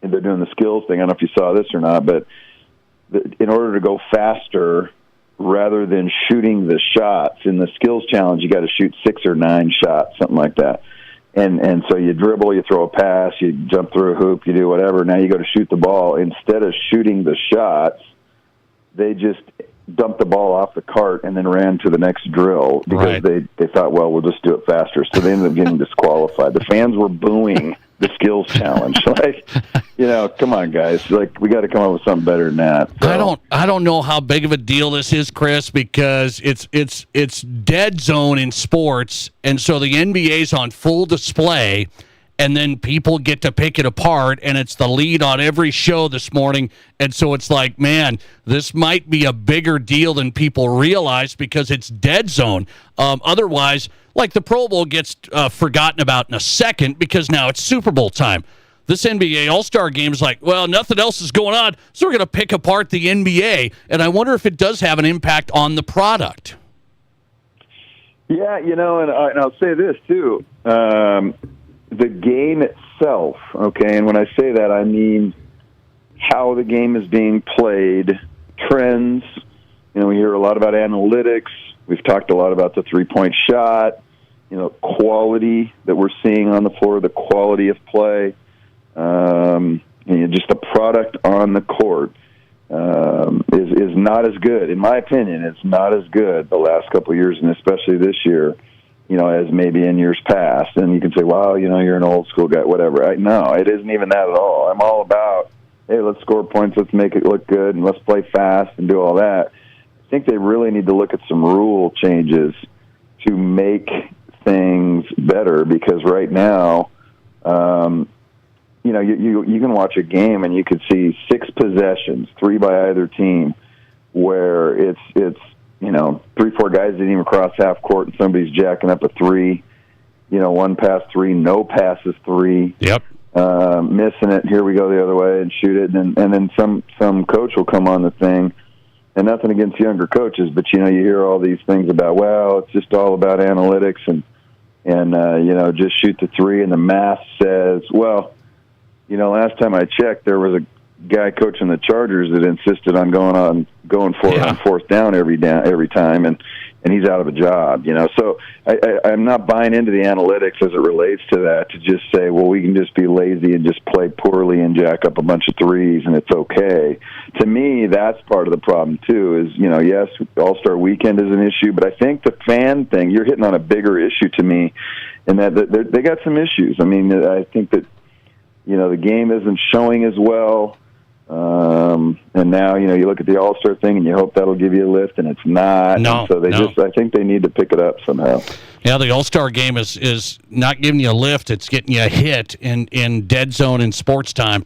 they're doing the skills thing. I don't know if you saw this or not, but in order to go faster, rather than shooting the shots. In the skills challenge, you got to shoot 6 or 9 shots, something like that. And so you dribble, you throw a pass, you jump through a hoop, you do whatever. Now you go to shoot the ball. Instead of shooting the shots, they just dumped the ball off the cart and then ran to the next drill because they thought, well, we'll just do it faster. So they ended up getting disqualified. The fans were booing the skills challenge. Like, come on, guys. Like, we got to come up with something better than that. So. I don't know how big of a deal this is, Chris, because it's dead zone in sports, and so the NBA's on full display. And then people get to pick it apart, and it's the lead on every show this morning. And so it's like, man, this might be a bigger deal than people realize because it's dead zone. Otherwise, like the Pro Bowl gets forgotten about in a second because now it's Super Bowl time. This NBA All-Star game is like, well, nothing else is going on, so we're going to pick apart the NBA. And I wonder if it does have an impact on the product. Yeah, and I'll say this, too. The game itself, okay, and when I say that, I mean how the game is being played, trends. We hear a lot about analytics. We've talked a lot about the three-point shot, quality that we're seeing on the floor, the quality of play, and just the product on the court is not as good. In my opinion, it's not as good the last couple of years, and especially this year, as maybe in years past. And you can say, well, you're an old school guy, whatever. No, it isn't even that at all. I'm all about, hey, let's score points, let's make it look good, and let's play fast and do all that. I think they really need to look at some rule changes to make things better because right now, you can watch a game and you could see 6 possessions, 3 by either team, where it's 3-4 guys didn't even cross half court and somebody's jacking up a 3, 1 pass 3, no passes 3. Yep. Missing it, here we go the other way and shoot it, and then some coach will come on the thing, and nothing against younger coaches, but you hear all these things about, well, it's just all about analytics and just shoot the 3, and the math says, well, last time I checked, there was a guy coaching the Chargers that insisted on going for it on fourth down every time, and he's out of a job. So I'm not buying into the analytics as it relates to that. To just say, well, we can just be lazy and just play poorly and jack up a bunch of threes, and it's okay. To me, that's part of the problem too. Is yes, All-Star Weekend is an issue, but I think the fan thing, you're hitting on a bigger issue to me, in that they got some issues. I mean, I think that the game isn't showing as well. And now, you look at the All-Star thing and you hope that'll give you a lift, and it's not. No, so I think they need to pick it up somehow. Yeah, the All-Star game is not giving you a lift. It's getting you a hit in dead zone in sports time.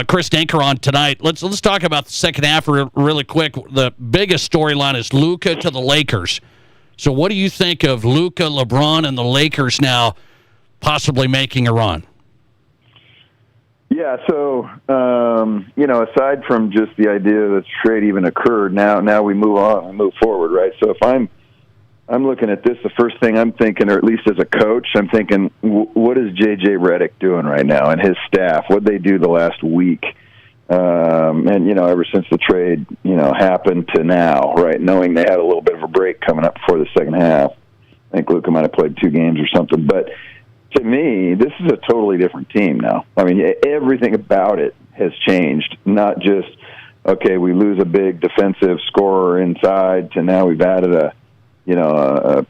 Chris Denker on tonight. Let's talk about the second half really quick. The biggest storyline is Luka to the Lakers. So what do you think of Luka, LeBron, and the Lakers now possibly making a run? Yeah, so, aside from just the idea that the trade even occurred, now we move on and move forward, right? So if I'm looking at this, the first thing I'm thinking, or at least as a coach, I'm thinking, what is J.J. Redick doing right now and his staff? What did they do the last week? Ever since the trade, happened to now, right, knowing they had a little bit of a break coming up before the second half. I think Luka might have played 2 games or something, but to me, this is a totally different team now. I mean, everything about it has changed. Not just, okay, we lose a big defensive scorer inside to now we've added a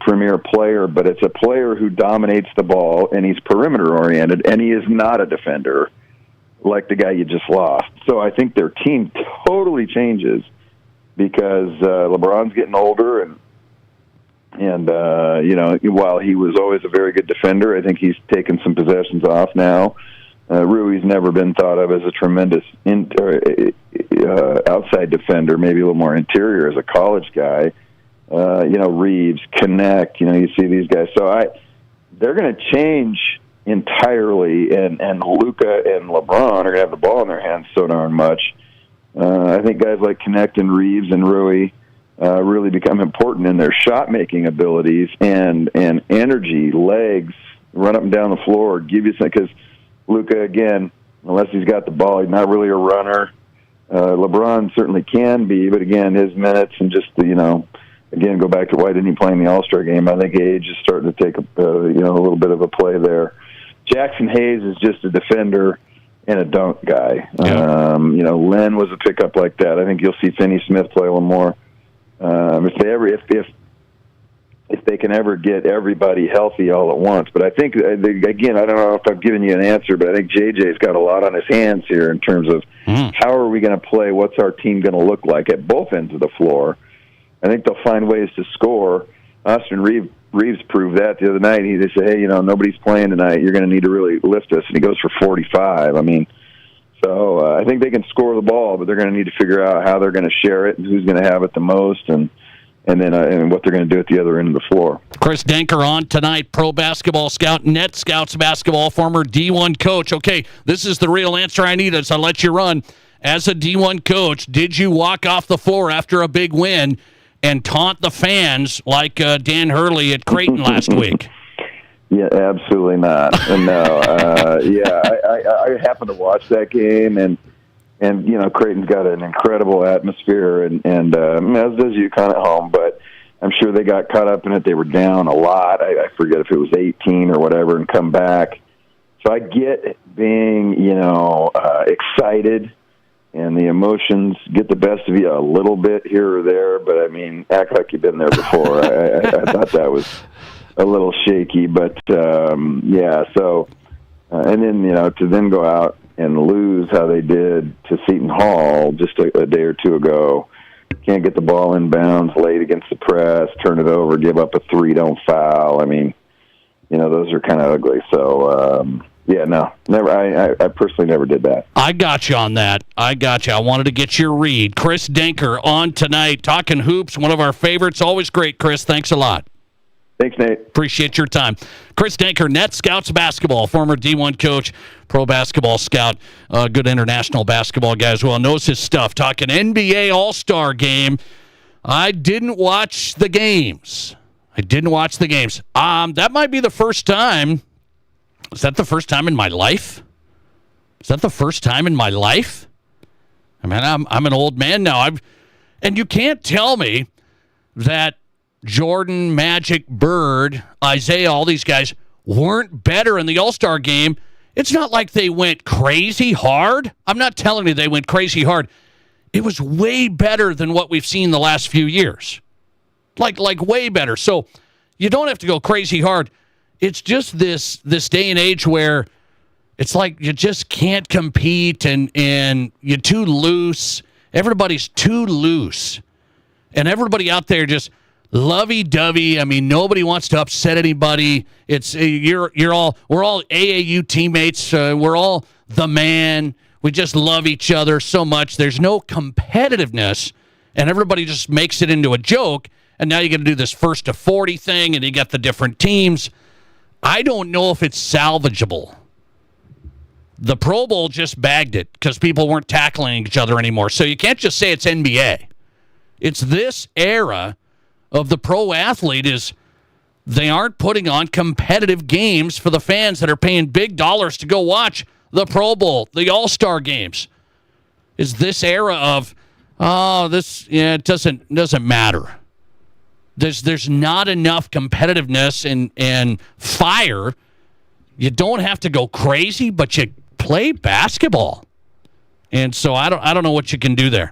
premier player, but it's a player who dominates the ball, and he's perimeter-oriented, and he is not a defender like the guy you just lost. So I think their team totally changes because LeBron's getting older, and while he was always a very good defender, I think he's taken some possessions off now. Rui's never been thought of as a tremendous outside defender, maybe a little more interior as a college guy. Reeves, Connect, you see these guys. So they're going to change entirely, and Luka and LeBron are going to have the ball in their hands so darn much. I think guys like Connect and Reeves and Rui really become important in their shot-making abilities and energy, legs, run up and down the floor, give you something. Because Luka, again, unless he's got the ball, he's not really a runner. LeBron certainly can be, but again, his minutes and just again, go back to why didn't he play in the All-Star game? I think age is starting to take a little bit of a play there. Jackson Hayes is just a defender and a dunk guy. Yeah. Len was a pickup like that. I think you'll see Finney Smith play a little more. If they can ever get everybody healthy all at once. But I think, again, I don't know if I've given you an answer, but I think JJ's got a lot on his hands here in terms of how are we going to play, what's our team going to look like at both ends of the floor. I think they'll find ways to score. Austin Reeves proved that the other night. They said, hey, nobody's playing tonight. You're going to need to really lift us. And he goes for 45. So I think they can score the ball, but they're going to need to figure out how they're going to share it and who's going to have it the most and what they're going to do at the other end of the floor. Chris Denker on tonight, pro basketball scout, Net Scouts basketball, former D1 coach. Okay, this is the real answer I need as I let you run. As a D1 coach, did you walk off the floor after a big win and taunt the fans like Dan Hurley at Creighton last week? Yeah, absolutely not. No, I happened to watch that game, and Creighton's got an incredible atmosphere, and as does UConn at home, but I'm sure they got caught up in it. They were down a lot. I forget if it was 18 or whatever, and come back. So I get being, excited, and the emotions get the best of you a little bit here or there, but act like you've been there before. I thought that was a little shaky, but and then, to then go out and lose how they did to Seton Hall just a day or two ago. Can't get the ball in bounds late against the press, turn it over, give up a three, don't foul. Those are kind of ugly. So, never. I personally never did that. I got you on that. I wanted to get your read. Chris Denker on tonight, talking hoops, one of our favorites. Always great, Chris. Thanks a lot. Thanks, Nate. Appreciate your time. Chris Denker, Net Scouts basketball, former D1 coach, pro basketball scout, good international basketball guy as well, knows his stuff. Talking NBA All-Star game. I didn't watch the games. That might be the first time. Is that the first time in my life? I'm an old man now. And you can't tell me that Jordan, Magic, Bird, Isaiah, all these guys weren't better in the All-Star game. It's not like they went crazy hard. I'm not telling you they went crazy hard. It was way better than what we've seen the last few years. Like way better. So you don't have to go crazy hard. It's just this day and age where it's like you just can't compete and you're too loose. Everybody's too loose. And everybody out there just lovey-dovey. Nobody wants to upset anybody. It's we're all AAU teammates. We're all the man. We just love each other so much. There's no competitiveness, and everybody just makes it into a joke. And now you got to do this 1 to 40 thing, and you got the different teams. I don't know if it's salvageable. The Pro Bowl just bagged it because people weren't tackling each other anymore. So you can't just say it's NBA. It's this era of the pro athlete is they aren't putting on competitive games for the fans that are paying big dollars to go watch the Pro Bowl, the All-Star games. Is this era of, it doesn't matter. There's not enough competitiveness and fire. You don't have to go crazy, but you play basketball. And so I don't know what you can do there.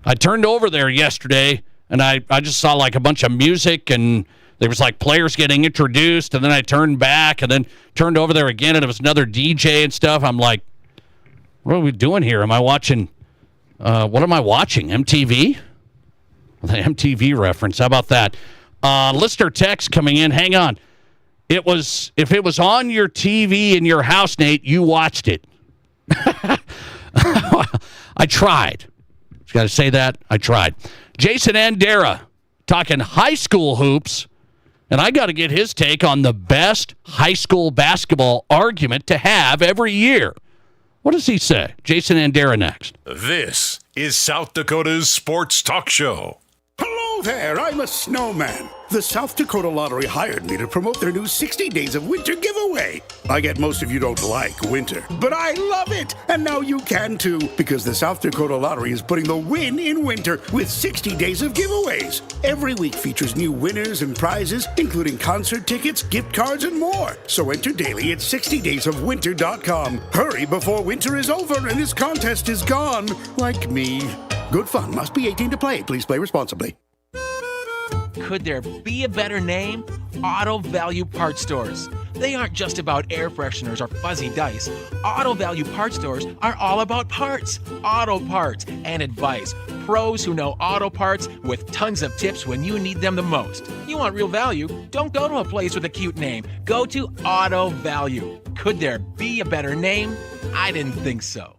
I turned over there yesterday, and I just saw like a bunch of music, and there was like players getting introduced, and then I turned back and then turned over there again, and it was another DJ and stuff. I'm like, what are we doing here? Am I watching, what am I watching, MTV? The MTV reference, how about that? Listener text coming in, hang on. If it was on your TV in your house, Nate, you watched it. I tried. Just got to say that. I tried. Jason Andera talking high school hoops, and I got to get his take on the best high school basketball argument to have every year. What does he say? Jason Andera next. This is South Dakota's sports talk show. Hello, there, I'm a snowman. The South Dakota Lottery hired me to promote their new 60 Days of Winter giveaway. I get most of you don't like winter, but I love it. And now you can too, because the South Dakota Lottery is putting the win in winter with 60 days of giveaways. Every week features new winners and prizes, including concert tickets, gift cards, and more. So enter daily at 60daysofwinter.com. Hurry before winter is over and this contest is gone, like me. Good fun. Must be 18 to play. Please play responsibly. Could there be a better name? Auto Value Parts Stores. They aren't just about air fresheners or fuzzy dice. Auto Value Parts Stores are all about parts, auto parts, and advice. Pros who know auto parts with tons of tips when you need them the most. You want real value? Don't go to a place with a cute name. Go to Auto Value. Could there be a better name? I didn't think so.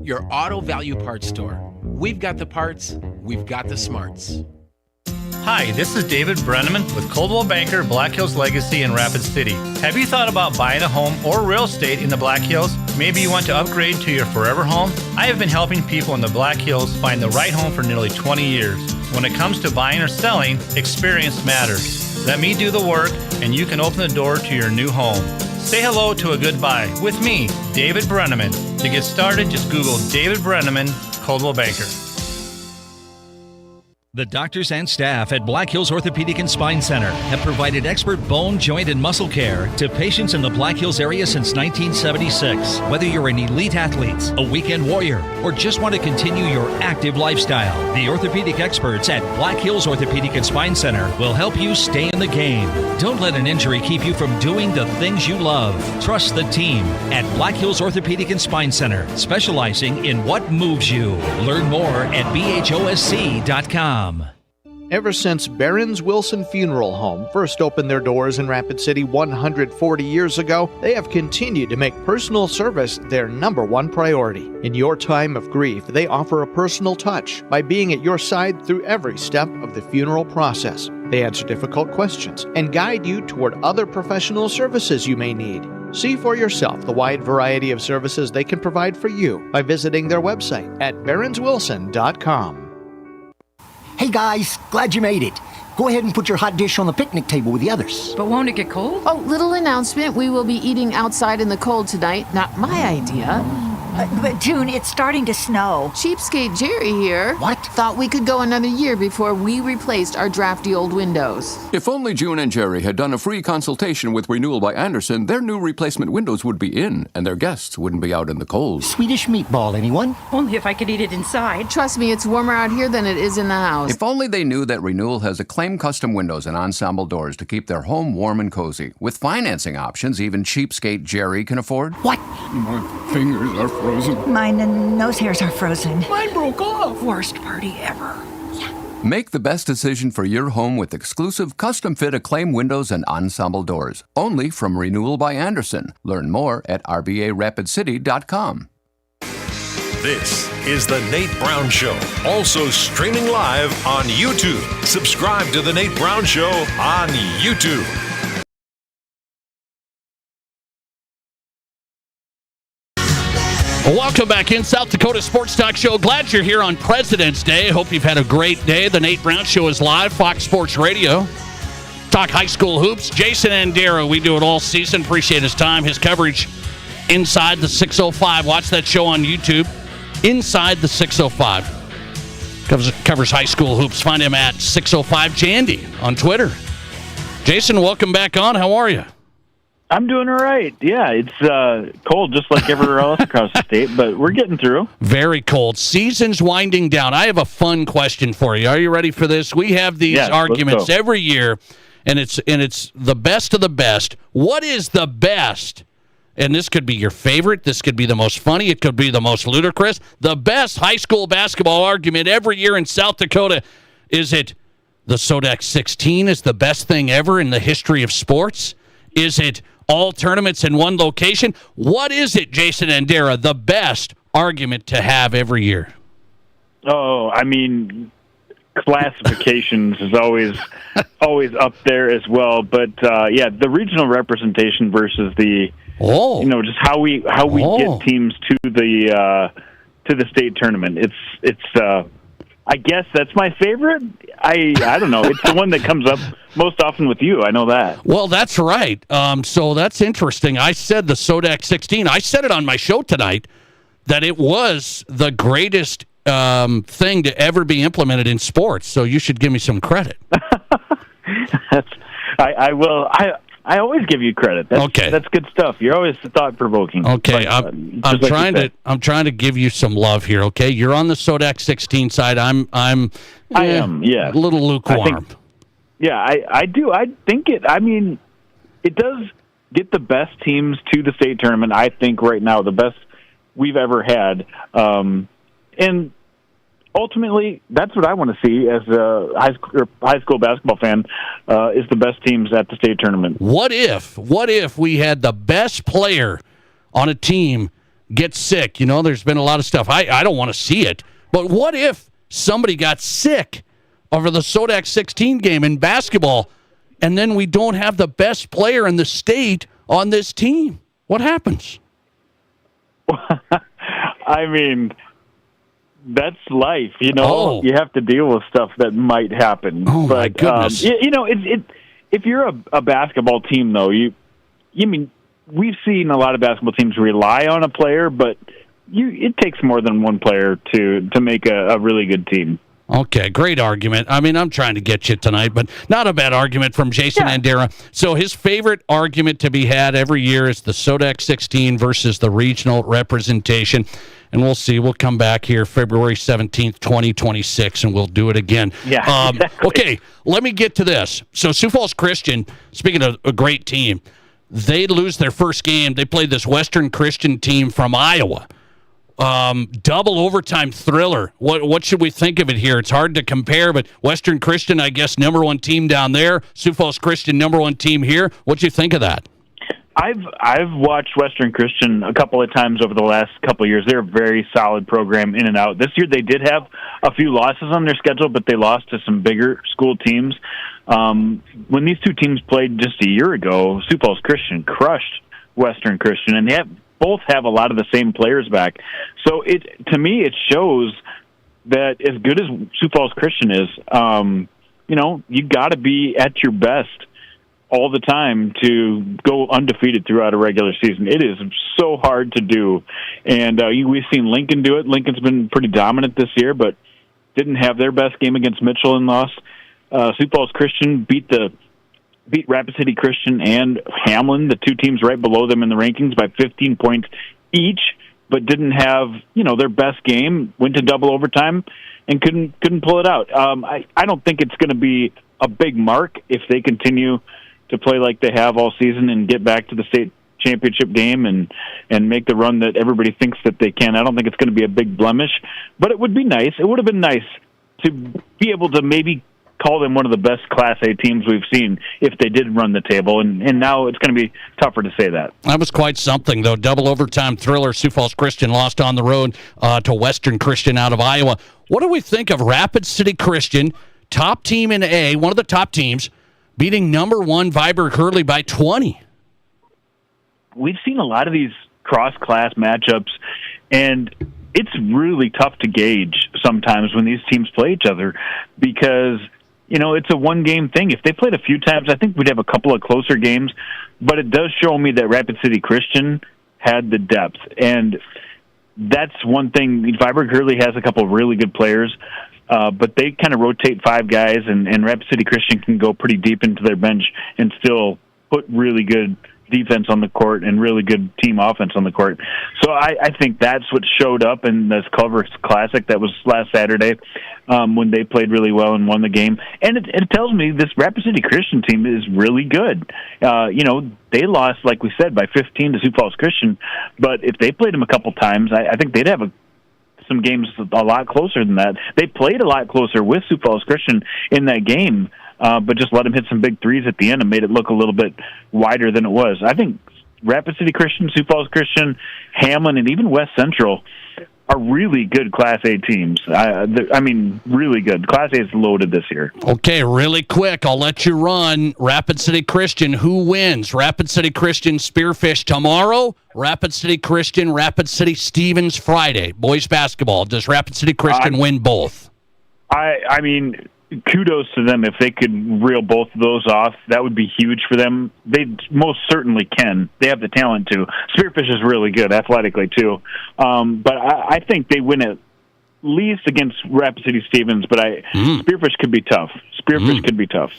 Your Auto Value Parts Store. We've got the parts, we've got the smarts. Hi, this is David Brenneman with Coldwell Banker, Black Hills Legacy in Rapid City. Have you thought about buying a home or real estate in the Black Hills? Maybe you want to upgrade to your forever home? I have been helping people in the Black Hills find the right home for nearly 20 years. When it comes to buying or selling, experience matters. Let me do the work and you can open the door to your new home. Say hello to a good buy with me, David Brenneman. To get started, just Google David Brenneman, Coldwell Banker. The doctors and staff at Black Hills Orthopedic and Spine Center have provided expert bone, joint, and muscle care to patients in the Black Hills area since 1976. Whether you're an elite athlete, a weekend warrior, or just want to continue your active lifestyle, the orthopedic experts at Black Hills Orthopedic and Spine Center will help you stay in the game. Don't let an injury keep you from doing the things you love. Trust the team at Black Hills Orthopedic and Spine Center, specializing in what moves you. Learn more at bhosc.com. Ever since Barron's Wilson Funeral Home first opened their doors in Rapid City 140 years ago, they have continued to make personal service their number one priority. In your time of grief, they offer a personal touch by being at your side through every step of the funeral process. They answer difficult questions and guide you toward other professional services you may need. See for yourself the wide variety of services they can provide for you by visiting their website at barronswilson.com. Hey guys, glad you made it. Go ahead and put your hot dish on the picnic table with the others. But won't it get cold? Oh, little announcement. We will be eating outside in the cold tonight. Not my idea. But June, it's starting to snow. Cheapskate Jerry here. What? Thought we could go another year before we replaced our drafty old windows. If only June and Jerry had done a free consultation with Renewal by Andersen, their new replacement windows would be in, and their guests wouldn't be out in the cold. Swedish meatball, anyone? Only if I could eat it inside. Trust me, it's warmer out here than it is in the house. If only they knew that Renewal has acclaimed custom windows and ensemble doors to keep their home warm and cozy. With financing options even Cheapskate Jerry can afford. What? My fingers are frozen. Mine and nose hairs are frozen. Mine broke off. Worst party ever. Make the best decision for your home with exclusive custom-fit acclaimed windows and ensemble doors. Only from Renewal by Andersen. Learn more at rbarapidcity.com. This is The Nate Brown Show, also streaming live on YouTube. Subscribe to The Nate Brown Show on YouTube. Welcome back in South Dakota Sports Talk Show. Glad you're here on President's Day. Hope you've had a great day. The Nate Brown Show is live, Fox Sports Radio. Talk high school hoops. Jason Andera, we do it all season. Appreciate his time, his coverage inside the 605. Watch that show on YouTube. Inside the 605. Covers high school hoops. Find him at 605 Jandy on Twitter. Jason, welcome back on. How are you? I'm doing all right. Yeah, it's cold just like everywhere else across the state, but we're getting through. Very cold. Season's winding down. I have a fun question for you. Are you ready for this? We have these arguments every year, and it's the best of the best. What is the best? And this could be your favorite. This could be the most funny. It could be the most ludicrous. The best high school basketball argument every year in South Dakota. Is it the Sodex 16 is the best thing ever in the history of sports? Is it all tournaments in one location? What is it, Jason Andera, the best argument to have every year? Oh, I mean, classifications is always up there as well. But yeah, the regional representation versus the just how we get teams to the state tournament. It's I guess that's my favorite. I don't know. It's the one that comes up most often with you. I know that. Well, that's right. So that's interesting. I said the Sodak 16. I said it on my show tonight that it was the greatest thing to ever be implemented in sports. So you should give me some credit. I will. I always give you credit. That's good stuff. You're always thought-provoking. Okay, But, I'm trying to give you some love here. Okay, you're on the Sodak 16 side. I am. Yeah, a little lukewarm. I do. I think it. I mean, it does get the best teams to the state tournament. I think right now the best we've ever had, and ultimately, that's what I want to see as a high school basketball fan, is the best teams at the state tournament. What if we had the best player on a team get sick? You know, there's been a lot of stuff. I don't want to see it, but what if somebody got sick over the Sodak 16 game in basketball, and then we don't have the best player in the state on this team? What happens? I mean, that's life, you know. You have to deal with stuff that might happen. My goodness! You know, if you're a basketball team, though, you mean we've seen a lot of basketball teams rely on a player, but it takes more than one player to make a really good team. Okay, great argument. I mean, I'm trying to get you tonight, but not a bad argument from Jason Andera. So his favorite argument to be had every year is the Sodak 16 versus the regional representation. And we'll see. We'll come back here February 17th, 2026, and we'll do it again. Yeah, exactly. Okay, let me get to this. So Sioux Falls Christian, speaking of a great team, they lose their first game. They played this Western Christian team from Iowa. Double overtime thriller. What should we think of it here? It's hard to compare, but Western Christian, I guess, number one team down there. Sioux Falls Christian, number one team here. What'd you think of that? I've watched Western Christian a couple of times over the last couple of years. They're a very solid program in and out. This year they did have a few losses on their schedule, but they lost to some bigger school teams. When these two teams played just a year ago, Sioux Falls Christian crushed Western Christian, and they both have a lot of the same players back. So to me, it shows that as good as Sioux Falls Christian is, you know, you got to be at your best all the time to go undefeated throughout a regular season. It is so hard to do. And we've seen Lincoln do it. Lincoln's been pretty dominant this year, but didn't have their best game against Mitchell and lost. Sioux Falls Christian beat Rapid City Christian and Hamlin, the two teams right below them in the rankings, by 15 points each, but didn't have, you know, their best game, went to double overtime and couldn't pull it out. I don't think it's going to be a big mark if they continue to play like they have all season and get back to the state championship game and make the run that everybody thinks that they can. I don't think it's going to be a big blemish, but it would be nice. It would have been nice to be able to maybe call them one of the best Class A teams we've seen if they did run the table, and now it's going to be tougher to say that. That was quite something, though. Double overtime thriller. Sioux Falls Christian lost on the road to Western Christian out of Iowa. What do we think of Rapid City Christian, top team in A, one of the top teams, beating number one Viborg Hurley by 20? We've seen a lot of these cross-class matchups, and it's really tough to gauge sometimes when these teams play each other because, you know, it's a one-game thing. If they played a few times, I think we'd have a couple of closer games, but it does show me that Rapid City Christian had the depth, and that's one thing. Viborg Hurley has a couple of really good players, but they kind of rotate five guys, and Rapid City Christian can go pretty deep into their bench and still put really good defense on the court and really good team offense on the court. So I think that's what showed up in this Culver Classic that was last Saturday when they played really well and won the game. And it tells me this Rapid City Christian team is really good. You know, they lost, like we said, by 15 to Sioux Falls Christian, but if they played them a couple times, I think they'd have some games a lot closer than that. They played a lot closer with Sioux Falls Christian in that game, but just let them hit some big threes at the end and made it look a little bit wider than it was. I think Rapid City Christian, Sioux Falls Christian, Hamlin, and even West Central are really good Class A teams. I mean, really good. Class A is loaded this year. Okay, really quick, I'll let you run. Rapid City Christian, who wins? Rapid City Christian Spearfish tomorrow, Rapid City Christian, Rapid City Stevens Friday. Boys basketball. Does Rapid City Christian win both? I mean, kudos to them. If they could reel both of those off, that would be huge for them. They most certainly can. They have the talent to. Spearfish is really good athletically, too. But I think they win at least against Rapid City Stevens, but Spearfish could be tough. Spearfish could be tough.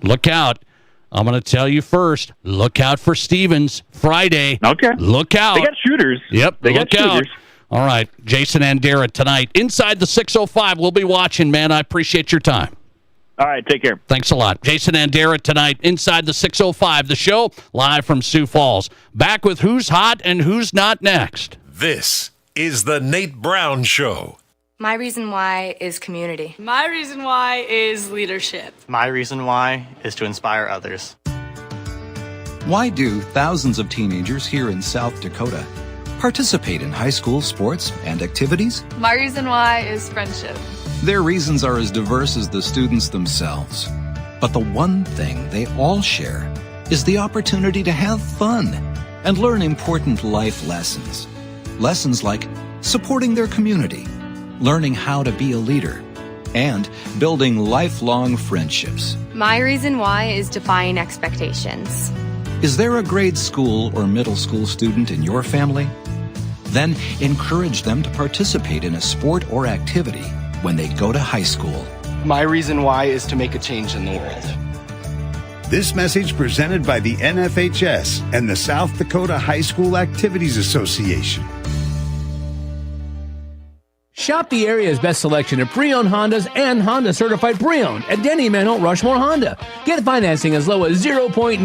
Look out. I'm going to tell you first, look out for Stevens Friday. Okay. Look out. They got shooters. Yep, they got shooters. Out. All right, Jason Andera tonight. Inside the 605, we'll be watching, man. I appreciate your time. All right, take care. Thanks a lot. Jason Andera tonight, Inside the 605, the show, live from Sioux Falls. Back with Who's Hot and Who's Not next. This is the Nate Brown Show. My reason why is community. My reason why is leadership. My reason why is to inspire others. Why do thousands of teenagers here in South Dakota participate in high school sports and activities? My reason why is friendship. Their reasons are as diverse as the students themselves. But the one thing they all share is the opportunity to have fun and learn important life lessons. Lessons like supporting their community, learning how to be a leader, and building lifelong friendships. My reason why is defying expectations. Is there a grade school or middle school student in your family? Then encourage them to participate in a sport or activity when they go to high school. My reason why is to make a change in the world. This message presented by the NFHS and the South Dakota High School Activities Association. Shop the area's best selection of pre-owned Hondas and Honda certified pre-owned at Denny Mantle Rushmore Honda. Get financing as low as 0.99%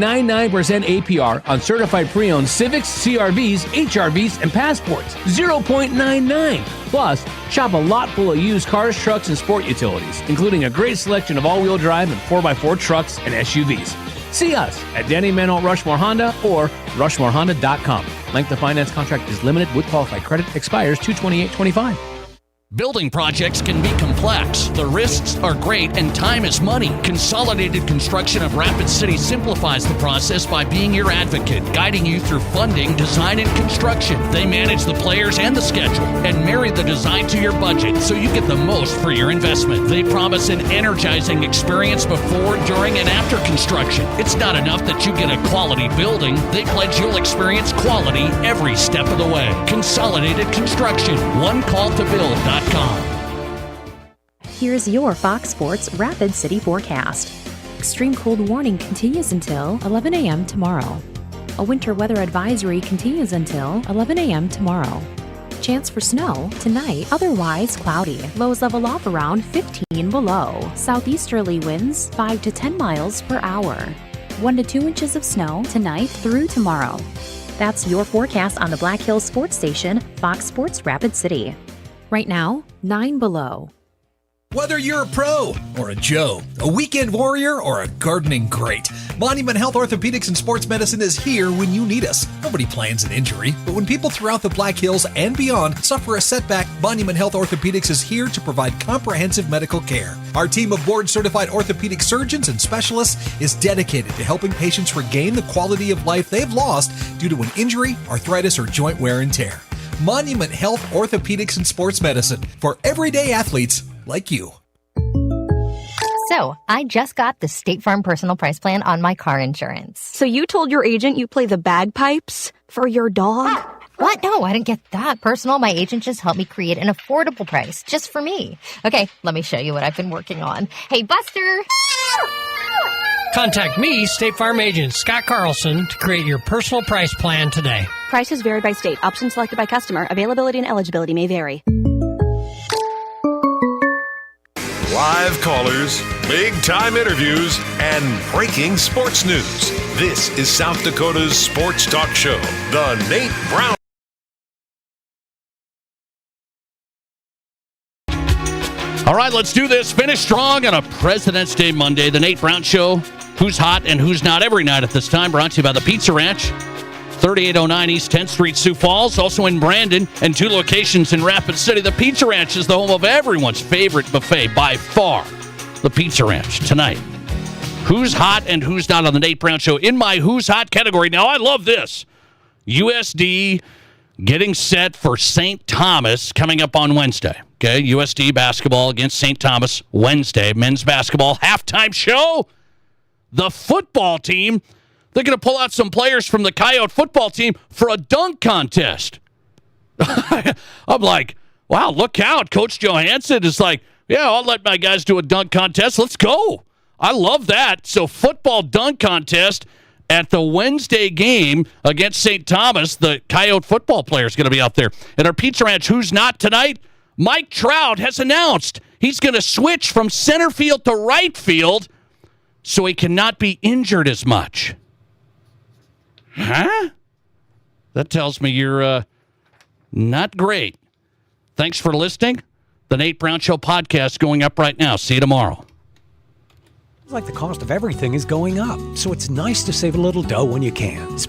APR on certified pre-owned Civics, CRVs, HRVs, and Passports. 0.99. Plus, shop a lot full of used cars, trucks, and sport utilities, including a great selection of all-wheel drive and 4x4 trucks and SUVs. See us at Denny Mantle Rushmore Honda or RushmoreHonda.com. Length of finance contract is limited with qualified credit. Expires 2/28/25. Building projects can be complex. The risks are great and time is money. Consolidated Construction of Rapid City simplifies the process by being your advocate, guiding you through funding, design, and construction. They manage the players and the schedule and marry the design to your budget so you get the most for your investment. They promise an energizing experience before, during, and after construction. It's not enough that you get a quality building. They pledge you'll experience quality every step of the way. Consolidated Construction. One call to build.com. Here's your Fox Sports Rapid City forecast. Extreme cold warning continues until 11 a.m. tomorrow. A winter weather advisory continues until 11 a.m. tomorrow. Chance for snow tonight, otherwise cloudy. Lows level off around 15 below. Southeasterly winds 5 to 10 miles per hour. 1 to 2 inches of snow tonight through tomorrow. That's your forecast on the Black Hills Sports Station, Fox Sports Rapid City. Right now, 9 below. Whether you're a pro or a Joe, a weekend warrior or a gardening great, Monument Health Orthopedics and Sports Medicine is here when you need us. Nobody plans an injury, but when people throughout the Black Hills and beyond suffer a setback, Monument Health Orthopedics is here to provide comprehensive medical care. Our team of board-certified orthopedic surgeons and specialists is dedicated to helping patients regain the quality of life they've lost due to an injury, arthritis, or joint wear and tear. Monument Health Orthopedics and Sports Medicine for everyday athletes like you. So, I just got the State Farm Personal Price Plan on my car insurance. So you told your agent you play the bagpipes for your dog? What? No, I didn't get that personal. My agent just helped me create an affordable price just for me. Okay, let me show you what I've been working on. Hey, Buster! Contact me, State Farm agent Scott Carlson, to create your personal price plan today. Prices vary by state. Options selected by customer. Availability and eligibility may vary. Live callers, big-time interviews, and breaking sports news. This is South Dakota's sports talk show, The Nate Brown. All right, let's do this. Finish strong on a President's Day Monday. The Nate Brown Show. Who's hot and who's not every night at this time. Brought to you by the Pizza Ranch. 3809 East 10th Street, Sioux Falls. Also in Brandon and 2 locations in Rapid City. The Pizza Ranch is the home of everyone's favorite buffet by far. The Pizza Ranch tonight. Who's hot and who's not on the Nate Brown Show. In my Who's Hot category. Now, I love this. USD getting set for St. Thomas coming up on Wednesday. Okay, USD basketball against St. Thomas Wednesday. Men's basketball halftime show. The football team, they're going to pull out some players from the Coyote football team for a dunk contest. I'm like, wow, look out. Coach Johansson is like, yeah, I'll let my guys do a dunk contest. Let's go. I love that. So football dunk contest at the Wednesday game against St. Thomas. The Coyote football player is going to be out there. And our Pizza Ranch, who's not tonight? Mike Trout has announced he's going to switch from center field to right field so he cannot be injured as much. Huh? That tells me you're not great. Thanks for listening. The Nate Brown Show podcast going up right now. See you tomorrow. Like the cost of everything is going up, so it's nice to save a little dough when you can.